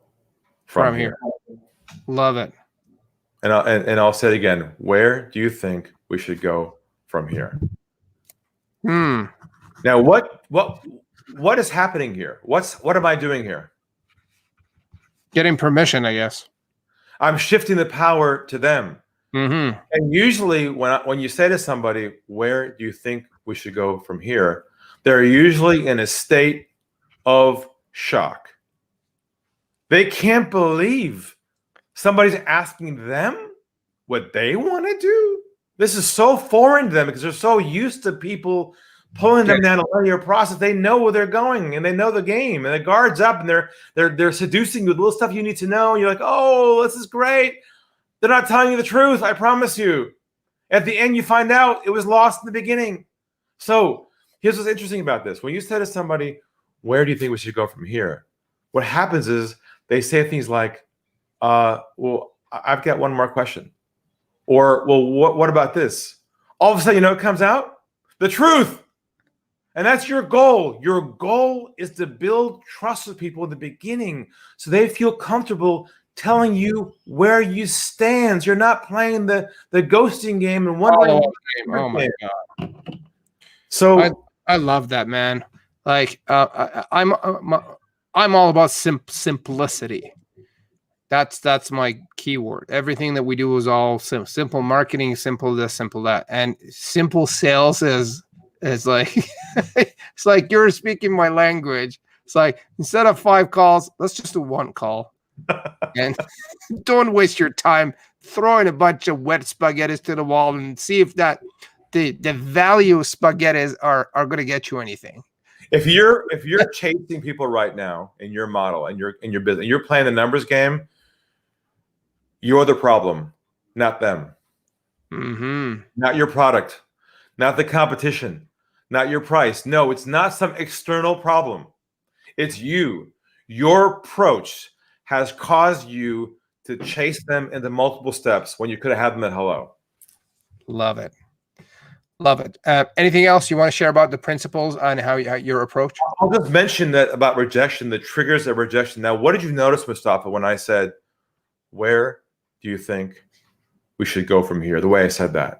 B: from here?
A: Love it.
B: And I'll say it again. Where do you think we should go from here? Now, what is happening here? What am I doing here?
A: Getting permission, I guess.
B: I'm shifting the power to them.
A: Mm-hmm.
B: And usually, when you say to somebody, "Where do you think we should go from here?" they're usually in a state of shock. They can't believe somebody's asking them what they want to do. This is so foreign to them because they're so used to people pulling them down a linear process. They know where they're going and they know the game, and the guard's up, and they're seducing you with little stuff you need to know. And you're like, oh, this is great. They're not telling you the truth. I promise you. At the end, you find out it was lost in the beginning. So here's what's interesting about this. When you say to somebody, where do you think we should go from here? What happens is they say things like, well, I've got one more question. Or, well, what about this? All of a sudden, you know what comes out? The truth. And that's your goal. Your goal is to build trust with people in the beginning so they feel comfortable telling you where you stand. You're not playing the ghosting game and wondering.
A: Oh my God.
B: So
A: I love that, man. Like I'm all about simplicity. That's my keyword. Everything that we do is all simple marketing, simple this, simple that, and simple sales is like it's like you're speaking my language. It's like instead of 5 calls, let's just do 1 call, and don't waste your time throwing a bunch of wet spaghettis to the wall and see if that the value spaghettis are going to get you anything.
B: If you're chasing people right now in your model and in your business, and you're playing the numbers game, you're the problem, not them.
A: Mm-hmm.
B: Not your product, not the competition, not your price. No, it's not some external problem. It's you. Your approach has caused you to chase them into multiple steps when you could have had them at hello.
A: Love it. Love it. Anything else you want to share about the principles on how your approach?
B: I'll just mention that about rejection, the triggers of rejection. Now, what did you notice, Mustafa, when I said, where do you think we should go from here? The way I said that.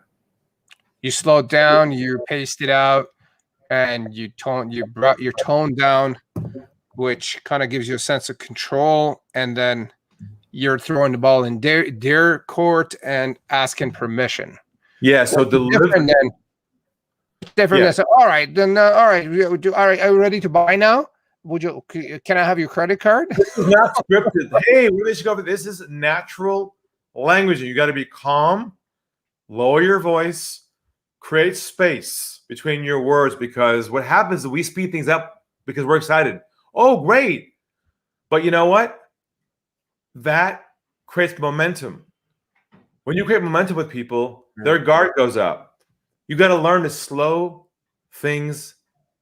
A: You slowed down, you paced it out, and you brought your tone down, which kind of gives you a sense of control. And then you're throwing the ball in their court and asking permission.
B: Yeah. So
A: different than so, all right, then all right, are you ready to buy now? Can I have your credit card?
B: This is not scripted. Hey, we should go. This is natural language. You got to be calm, lower your voice, create space between your words, because what happens is we speed things up because we're excited. Oh, great. But you know what? That creates momentum. When you create momentum with people, their guard goes up. You got to learn to slow things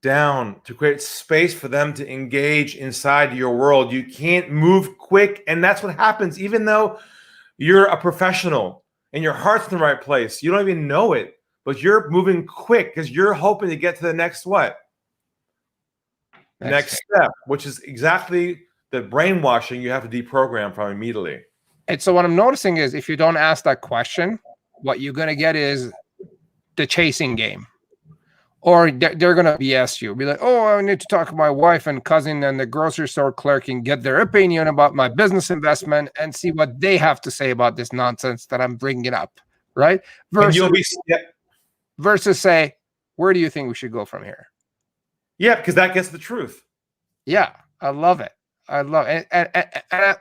B: down to create space for them to engage inside your world. You can't move quick. And that's what happens. Even though you're a professional and your heart's in the right place, you don't even know it, but you're moving quick because you're hoping to get to the next what? Next step, which is exactly the brainwashing you have to deprogram from immediately.
A: And so what I'm noticing is if you don't ask that question, what you're going to get is the chasing game. Or they're going to BS you. Be like, oh, I need to talk to my wife and cousin and the grocery store clerk and get their opinion about my business investment and see what they have to say about this nonsense that I'm bringing up, right? Versus say, where do you think we should go from here?
B: Yeah, because that gets the truth.
A: Yeah, I love it. I love it. And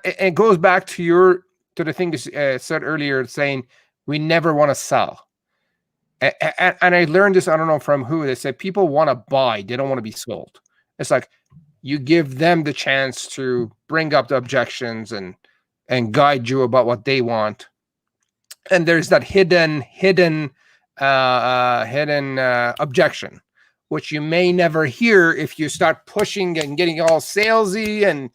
A: it goes back to the thing you said earlier, saying we never want to sell. And I learned this, I don't know from who, they said people want to buy, they don't want to be sold. It's like you give them the chance to bring up the objections and guide you about what they want. And there's that hidden objection, which you may never hear if you start pushing and getting all salesy and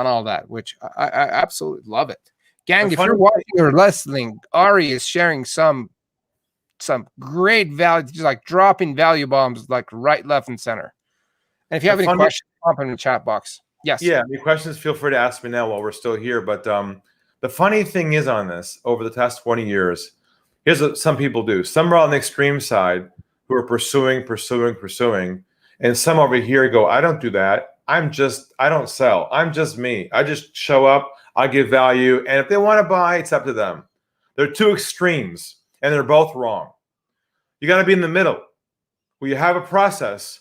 A: all that, which I absolutely love it. Gang, if you're watching or listening, Ari is sharing some great value, just like dropping value bombs, like right, left, and center. And if you have any questions, pop in the chat box. Yes.
B: Yeah, any questions, feel free to ask me now while we're still here. But the funny thing is on this, over the past 20 years, here's what some people do. Some are on the extreme side who are pursuing, and some over here go, I don't do that. I don't sell. I'm just me. I just show up, I give value, and if they want to buy, it's up to them. They're two extremes. And they're both wrong. You got to be in the middle where you have a process,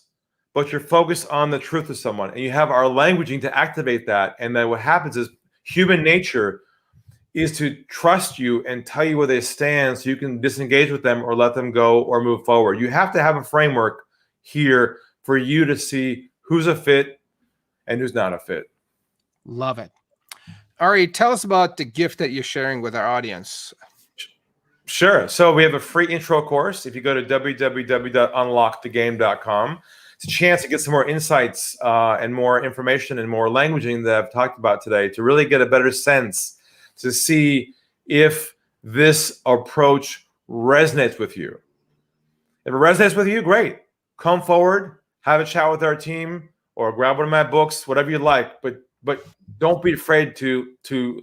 B: but you're focused on the truth of someone. And you have our languaging to activate that. And then what happens is human nature is to trust you and tell you where they stand so you can disengage with them or let them go or move forward. You have to have a framework here for you to see who's a fit and who's not a fit.
A: Love it. Ari, tell us about the gift that you're sharing with our audience.
B: Sure. So we have a free intro course. If you go to www.unlockthegame.com, it's a chance to get some more insights and more information and more languaging that I've talked about today to really get a better sense to see if this approach resonates with you. If it resonates with you, great. Come forward, have a chat with our team, or grab one of my books, whatever you like. But don't be afraid to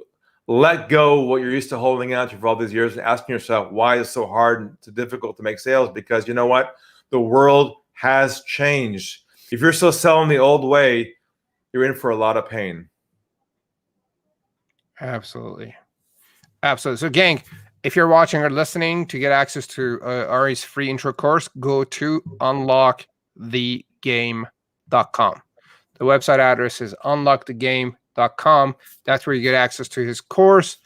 B: let go what you're used to holding on to for all these years and asking yourself why it's so hard and so difficult to make sales, because you know what? The world has changed. If you're still selling the old way, you're in for a lot of pain.
A: Absolutely. So gang, if you're watching or listening, to get access to Ari's free intro course, go to unlockthegame.com. The website address is unlockthegame.com. That's where you get access to his course.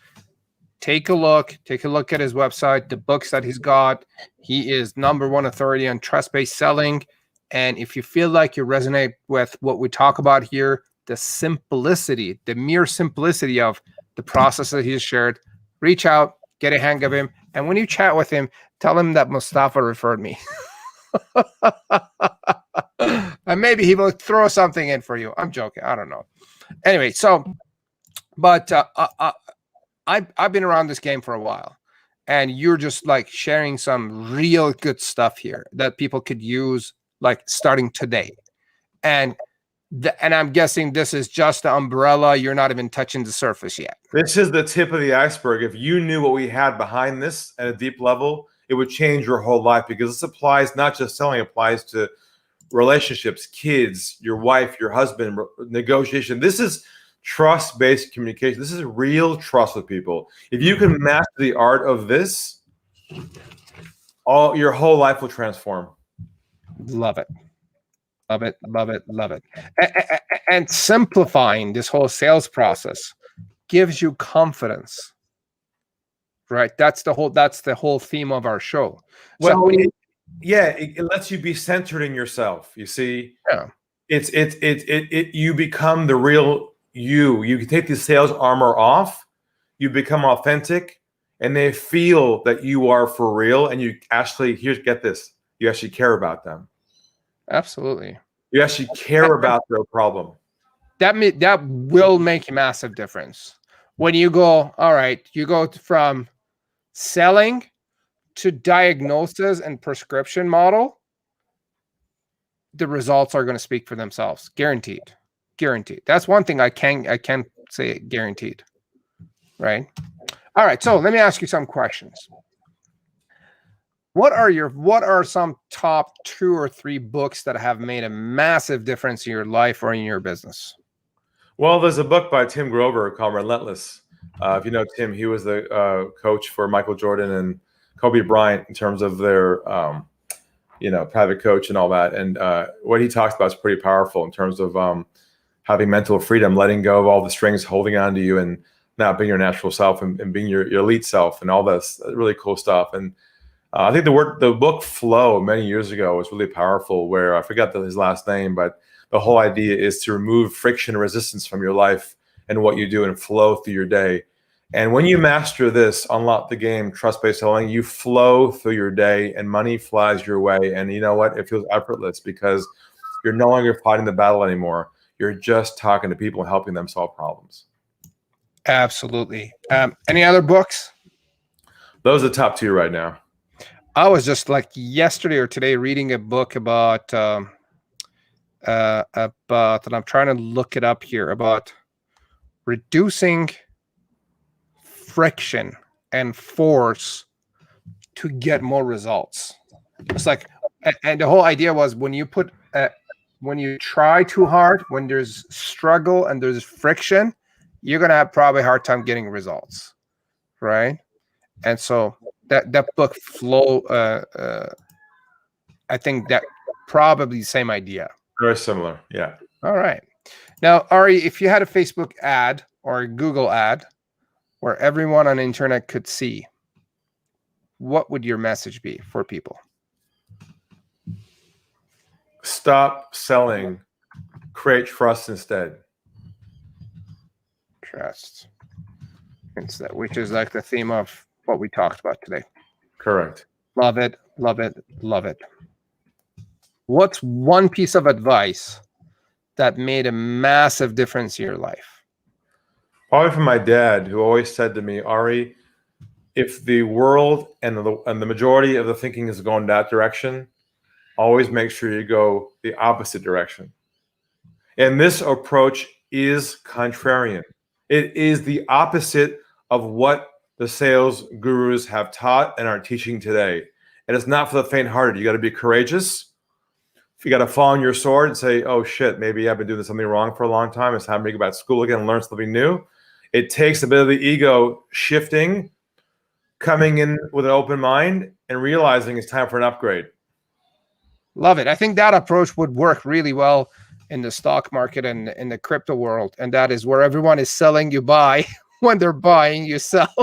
A: Take a look at his website, the books that he's got. He is #1 authority on trust-based selling. And if you feel like you resonate with what we talk about here, the simplicity, the mere simplicity of the process that he's shared, reach out, get a hang of him. And when you chat with him, tell him that Mustafa referred me. And maybe he will throw something in for you. I'm joking. I don't know. Anyway, so, but I've been around this game for a while, and you're just like sharing some real good stuff here that people could use, like starting today. And I'm guessing this is just the umbrella. You're not even touching the surface yet.
B: This is the tip of the iceberg. If you knew what we had behind this at a deep level, it would change your whole life, because this applies not just selling, it applies to relationships, kids, your wife, your husband, negotiation. This is trust-based communication. This is real trust with people. If you can master the art of this, your whole life will transform.
A: Love it. Love it, love it, love it. And simplifying this whole sales process gives you confidence, right? That's the whole theme of our show.
B: Well, it lets you be centered in yourself. You see,
A: yeah.
B: You become the real you. You can take the sales armor off. You become authentic, and they feel that you are for real. And you actually, get this, you actually care about them.
A: Absolutely.
B: You actually care about their problem.
A: That will make a massive difference. When you go, all right, you go from selling to diagnosis and prescription model, the results are going to speak for themselves. Guaranteed. Guaranteed. That's one thing I can say guaranteed. Right? All right, so let me ask you some questions. What are some top 2 or 3 books that have made a massive difference in your life or in your business?
B: Well, there's a book by Tim Grover called Relentless. If you know Tim, he was the coach for Michael Jordan and Kobe Bryant in terms of their, private coach and all that. And what he talks about is pretty powerful in terms of having mental freedom, letting go of all the strings holding on to you, and not being your natural self and being your elite self, and all this really cool stuff. And I think the book Flow many years ago was really powerful, where I forgot his last name, but the whole idea is to remove friction and resistance from your life and what you do, and flow through your day. And when you master this, unlock the game, trust-based selling, you flow through your day and money flies your way. And you know what? It feels effortless, because you're no longer fighting the battle anymore. You're just talking to people and helping them solve problems.
A: Absolutely. Any other books?
B: Those are the top 2 right now.
A: I was just like yesterday or today reading a book about, and I'm trying to look it up here, about reducing friction and force to get more results. It's like, and the whole idea was when you try too hard, when there's struggle and there's friction, you're going to have probably a hard time getting results. Right. And so that book Flow, I think that probably the same idea.
B: Very similar. Yeah.
A: All right. Now, Ari, if you had a Facebook ad or a Google ad where everyone on the internet could see, what would your message be for people?
B: Stop selling. Create trust instead.
A: Trust instead, which is like the theme of what we talked about today.
B: Correct.
A: Love it. Love it. Love it. What's one piece of advice that made a massive difference in your life?
B: Probably from my dad, who always said to me, Ari, if the world and the majority of the thinking is going that direction, always make sure you go the opposite direction. And this approach is contrarian. It is the opposite of what the sales gurus have taught and are teaching today. And it's not for the faint-hearted. You got to be courageous. You got to fall on your sword and say, oh shit, maybe I've been doing something wrong for a long time. It's time to go back to school again and learn something new. It takes a bit of the ego shifting, coming in with an open mind and realizing it's time for an upgrade.
A: Love it. I think that approach would work really well in the stock market and in the crypto world. And that is where everyone is selling, you buy. When they're buying, you sell.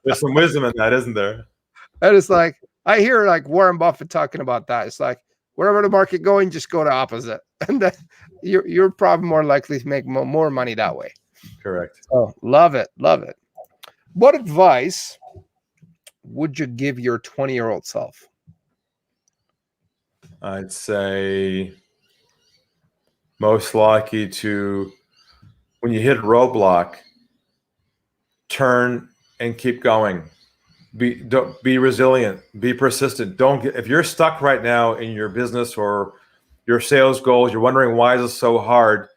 B: There's some wisdom in that, isn't there?
A: That is like, I hear like Warren Buffett talking about that. It's like, wherever the market going, just go to opposite, and then you're probably more likely to make more money that way.
B: Correct.
A: Oh, love it, love it. What advice would you give your 20-year-old self?
B: I'd say most likely to, when you hit a roadblock, turn and keep going. Be resilient, be persistent. If you're stuck right now in your business or your sales goals, you're wondering why is this so hard,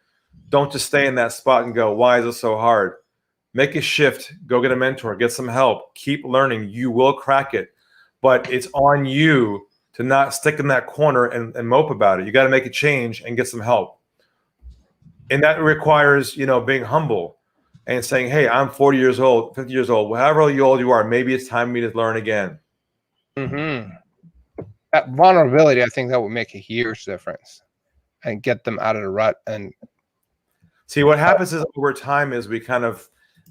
B: don't just stay in that spot and go, why is this so hard? Make a shift, go get a mentor, get some help, keep learning. You will crack it, but it's on you to not stick in that corner and mope about it. You got to make a change and get some help. And that requires, being humble and saying, hey, I'm 40 years old, 50 years old, however old you are, maybe it's time for me to learn again.
A: Mm-hmm. That vulnerability, I think that would make a huge difference and get them out of the rut. And
B: see, what happens is over time is we kind of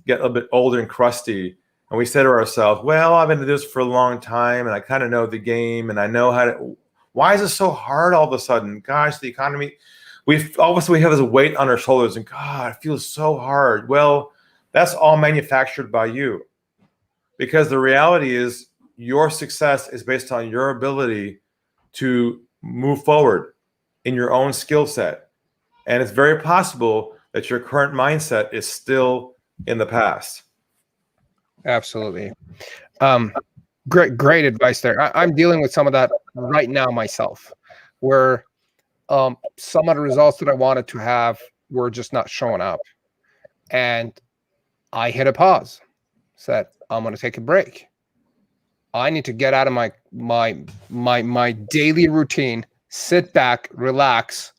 B: get a little bit older and crusty, and we say to ourselves, well, I've been doing this for a long time and I kind of know the game and I know how to, why is it so hard all of a sudden? Gosh, the economy, we have this weight on our shoulders and God, it feels so hard. Well, that's all manufactured by you, because the reality is your success is based on your ability to move forward in your own skill set. And it's very possible that your current mindset is still in the past.
A: Absolutely. Great advice there. I'm dealing with some of that right now myself, where some of the results that I wanted to have were just not showing up. And I hit a pause, said, I'm going to take a break. I need to get out of my daily routine, sit back, relax,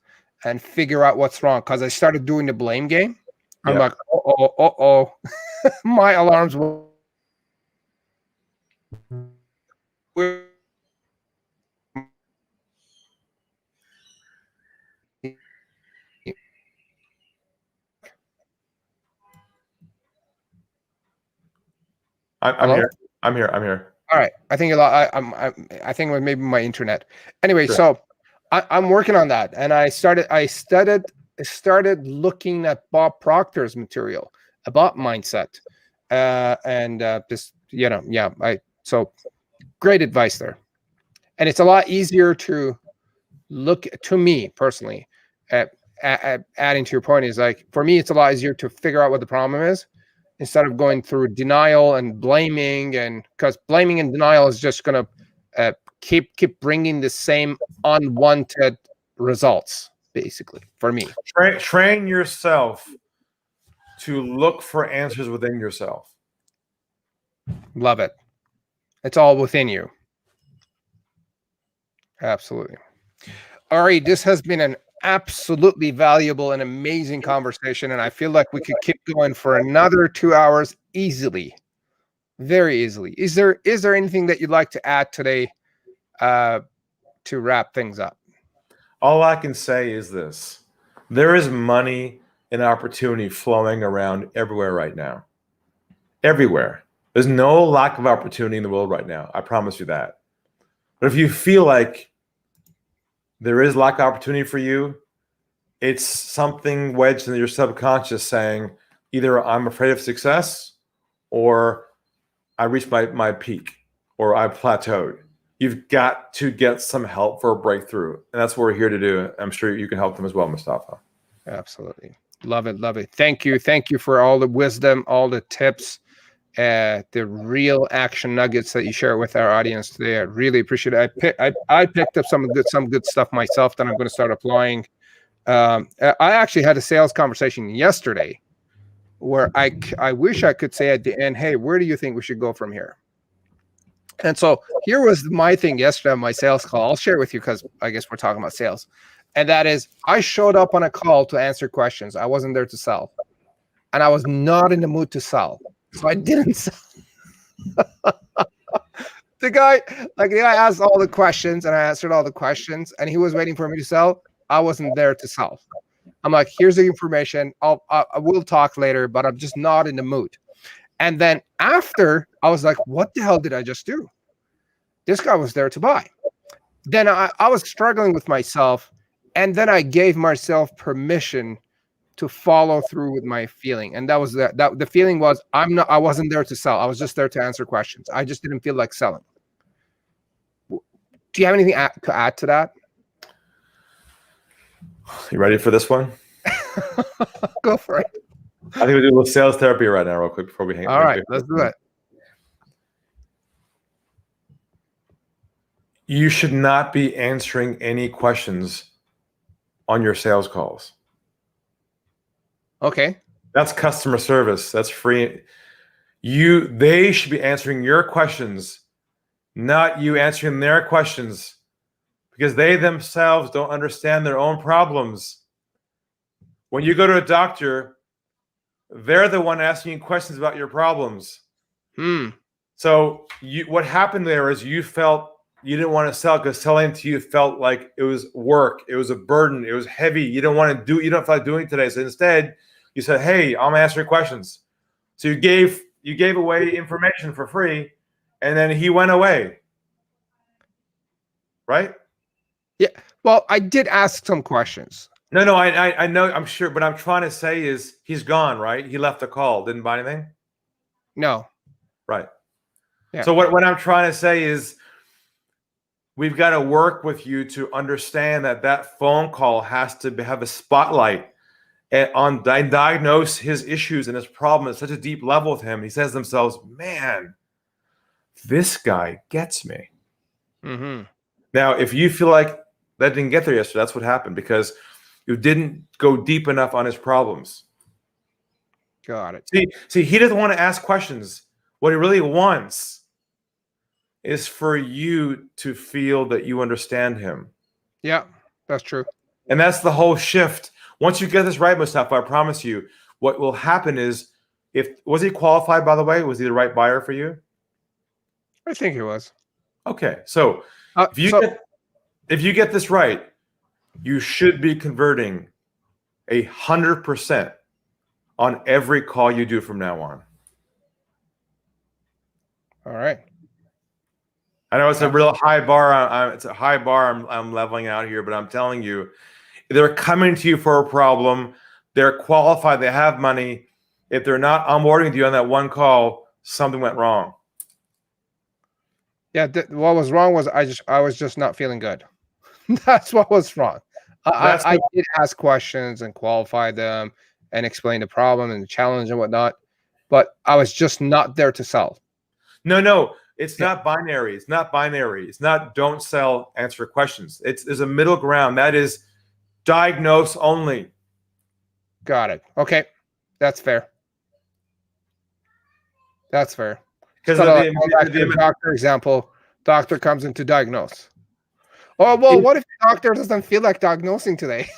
A: and figure out what's wrong. Because I started doing the blame game. I'm like, oh, my alarms will.
B: I'm here. I'm here.
A: All right. I think I think it was maybe my internet. Anyway, sure. So I'm working on that, and I started looking at Bob Proctor's material about mindset, and this, so great advice there. And it's a lot easier to look, to me personally, adding to your point, is like, for me, it's a lot easier to figure out what the problem is instead of going through denial and blaming, and because blaming and denial is just going to keep bringing the same unwanted results, basically, for me.
B: Train yourself to look for answers within yourself.
A: Love it. It's all within you. Absolutely. Ari, this has been an absolutely valuable and amazing conversation, and I feel like we could keep going for another 2 hours easily, very easily. Is there anything that you'd like to add today to wrap things up?
B: All I can say is this: there is money and opportunity flowing around everywhere right now. Everywhere. There's no lack of opportunity in the world right now. I promise you that. But if you feel like there is lack of opportunity for you, it's something wedged in your subconscious saying, either I'm afraid of success, or I reached my peak, or I plateaued. You've got to get some help for a breakthrough. And that's what we're here to do. I'm sure you can help them as well, Mustafa.
A: Absolutely. Love it. Love it. Thank you. Thank you for all the wisdom, all the tips, the real action nuggets that you share with our audience today. I really appreciate it. I picked up some good stuff myself that I'm going to start applying. I actually had a sales conversation yesterday where I wish I could say at the end, hey, where do you think we should go from here? And so here was my thing yesterday on my sales call. I'll share with you because I guess we're talking about sales. And that is, I showed up on a call to answer questions. I wasn't there to sell. And I was not in the mood to sell. So I didn't sell. The guy asked all the questions and I answered all the questions and he was waiting for me to sell. I wasn't there to sell. I'm like, here's the information. I will talk later, but I'm just not in the mood. And then after, I was like, what the hell did I just do? This guy was there to buy. then I was struggling with myself, and then I gave myself permission to follow through with my feeling, and that was that the feeling was I wasn't there to sell. I was just there to answer questions. I just didn't feel like selling. Do you have anything to add to that?
B: You ready for this one?
A: Go for it.
B: I think we'll do a little sales therapy right now, real quick, before we hang.
A: All right, let's do it.
B: You should not be answering any questions on your sales calls.
A: Okay.
B: That's customer service. That's free. They should be answering your questions, not you answering their questions, because they themselves don't understand their own problems. When you go to a doctor, they're the one asking you questions about your problems. So what happened there is you felt you didn't want to sell because selling to you felt like it was work. It was a burden. It was heavy. You don't want to do. You don't feel like doing it today. So instead, you said, "Hey, I'm gonna answer your questions." So you gave away information for free, and then he went away. Right?
A: Yeah. Well, I did ask some questions.
B: No, I know. I'm sure. But I'm trying to say is he's gone. Right? He left the call. Didn't buy anything.
A: No.
B: Right.
A: Yeah.
B: So what I'm trying to say is, we've got to work with you to understand that phone call has to have a spotlight on diagnose his issues and his problem at such a deep level with him. He says to themselves, "Man, this guy gets me." Now, if you feel like that didn't get there yesterday, that's what happened, because you didn't go deep enough on his problems.
A: Got it.
B: See, he doesn't want to ask questions. What he really wants is for you to feel that you understand him.
A: Yeah, that's true.
B: And that's the whole shift. Once you get this right, Mustafa, I promise you, what will happen is, was he qualified, by the way? Was he the right buyer for you?
A: I think he was.
B: Okay. So if you get this right, you should be converting 100% on every call you do from now on.
A: All right.
B: I know it's a real high bar. It's a high bar I'm leveling out here, but I'm telling you, they're coming to you for a problem. They're qualified. They have money. If they're not onboarding with you on that one call, something went wrong.
A: Yeah. What was wrong was I was just not feeling good. That's what was wrong. I did ask questions and qualify them and explain the problem and the challenge and whatnot, but I was just not there to sell.
B: No. It's not binary. It's not binary. It's not don't sell, answer questions. There's a middle ground. That is diagnose only.
A: Got it. Okay. That's fair. That's fair. Because the doctor example, doctor comes in to diagnose. Oh, well, what if the doctor doesn't feel like diagnosing today?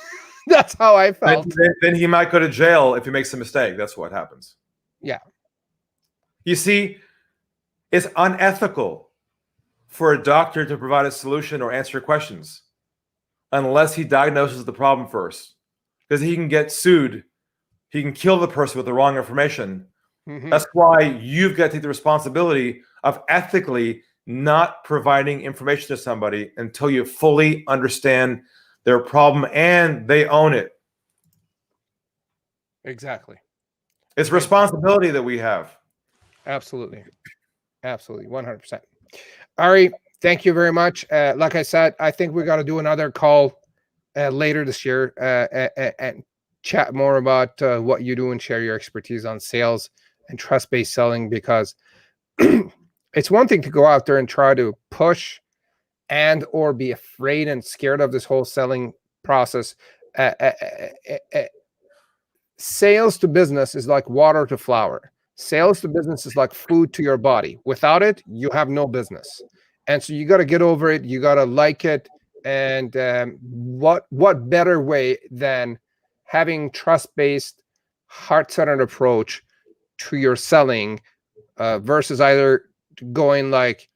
A: That's how I felt.
B: Then he might go to jail if he makes a mistake. That's what happens.
A: Yeah.
B: You see, it's unethical for a doctor to provide a solution or answer questions unless he diagnoses the problem first, because he can get sued. He can kill the person with the wrong information. That's why you've got to take the responsibility of ethically not providing information to somebody until you fully understand their problem and they own it.
A: Exactly.
B: It's responsibility that we have.
A: Absolutely. 100%. Ari, thank you very much. Like I said, I think we got to do another call later this year and chat more about what you do and share your expertise on sales and trust-based selling, because it's one thing to go out there and try to push and or be afraid and scared of this whole selling process. Sales to business is like water to flower. Sales to business is like food to your body. Without it, you have no business. And so you got to get over it. You got to like it. And what better way than having trust-based, heart-centered approach to your selling versus either going like,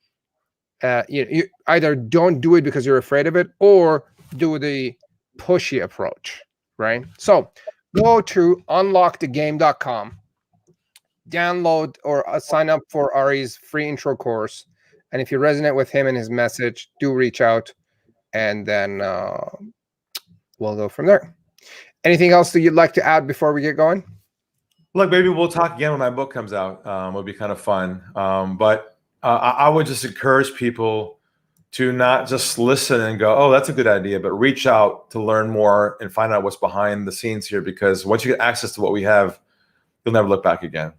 A: you either don't do it because you're afraid of it, or do the pushy approach, right? So go to unlockthegame.com. download or sign up for Ari's free intro course. And if you resonate with him and his message, do reach out. and then we'll go from there. Anything else that you'd like to add before we get going?
B: Look, maybe we'll talk again when my book comes out. It'll be kind of fun. But I would just encourage people to not just listen and go, oh, that's a good idea, but reach out to learn more and find out what's behind the scenes here. Because once you get access to what we have, you'll never look back again.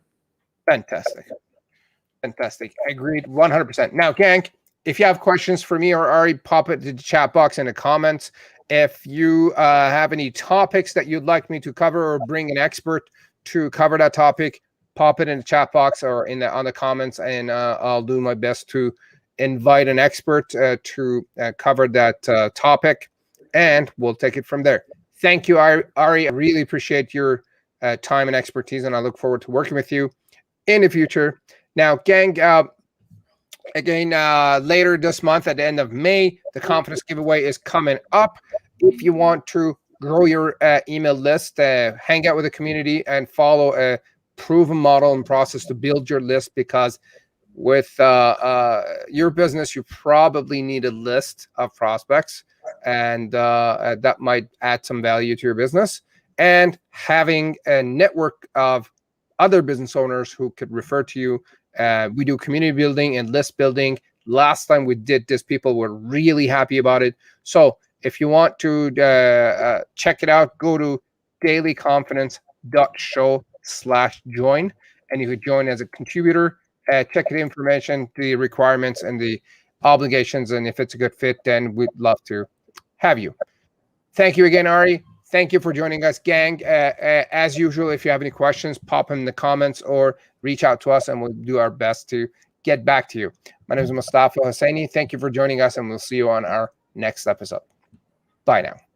A: Fantastic. Fantastic. Agreed 100%. Now, gang, if you have questions for me or Ari, pop it to the chat box in the comments. If you have any topics that you'd like me to cover or bring an expert to cover that topic, pop it in the chat box or on the comments, and I'll do my best to invite an expert to cover that topic, and we'll take it from there. Thank you, Ari. I really appreciate your time and expertise, and I look forward to working with you in the future. Now, gang, again, later this month at the end of May, the confidence giveaway is coming up. If you want to grow your email list, hang out with the community, and follow a proven model and process to build your list, because with your business, you probably need a list of prospects, and that might add some value to your business. And having a network of other business owners who could refer to you. We do community building and list building. Last time we did this, people were really happy about it. So if you want to check it out, go to dailyconfidence.show/join, and you could join as a contributor. Check the information, the requirements, and the obligations. And if it's a good fit, then we'd love to have you. Thank you again, Ari. Thank you for joining us, gang. As usual, if you have any questions, pop them in the comments or reach out to us, and we'll do our best to get back to you. My name is Mustafa Hosseini. Thank you for joining us, and we'll see you on our next episode. Bye now.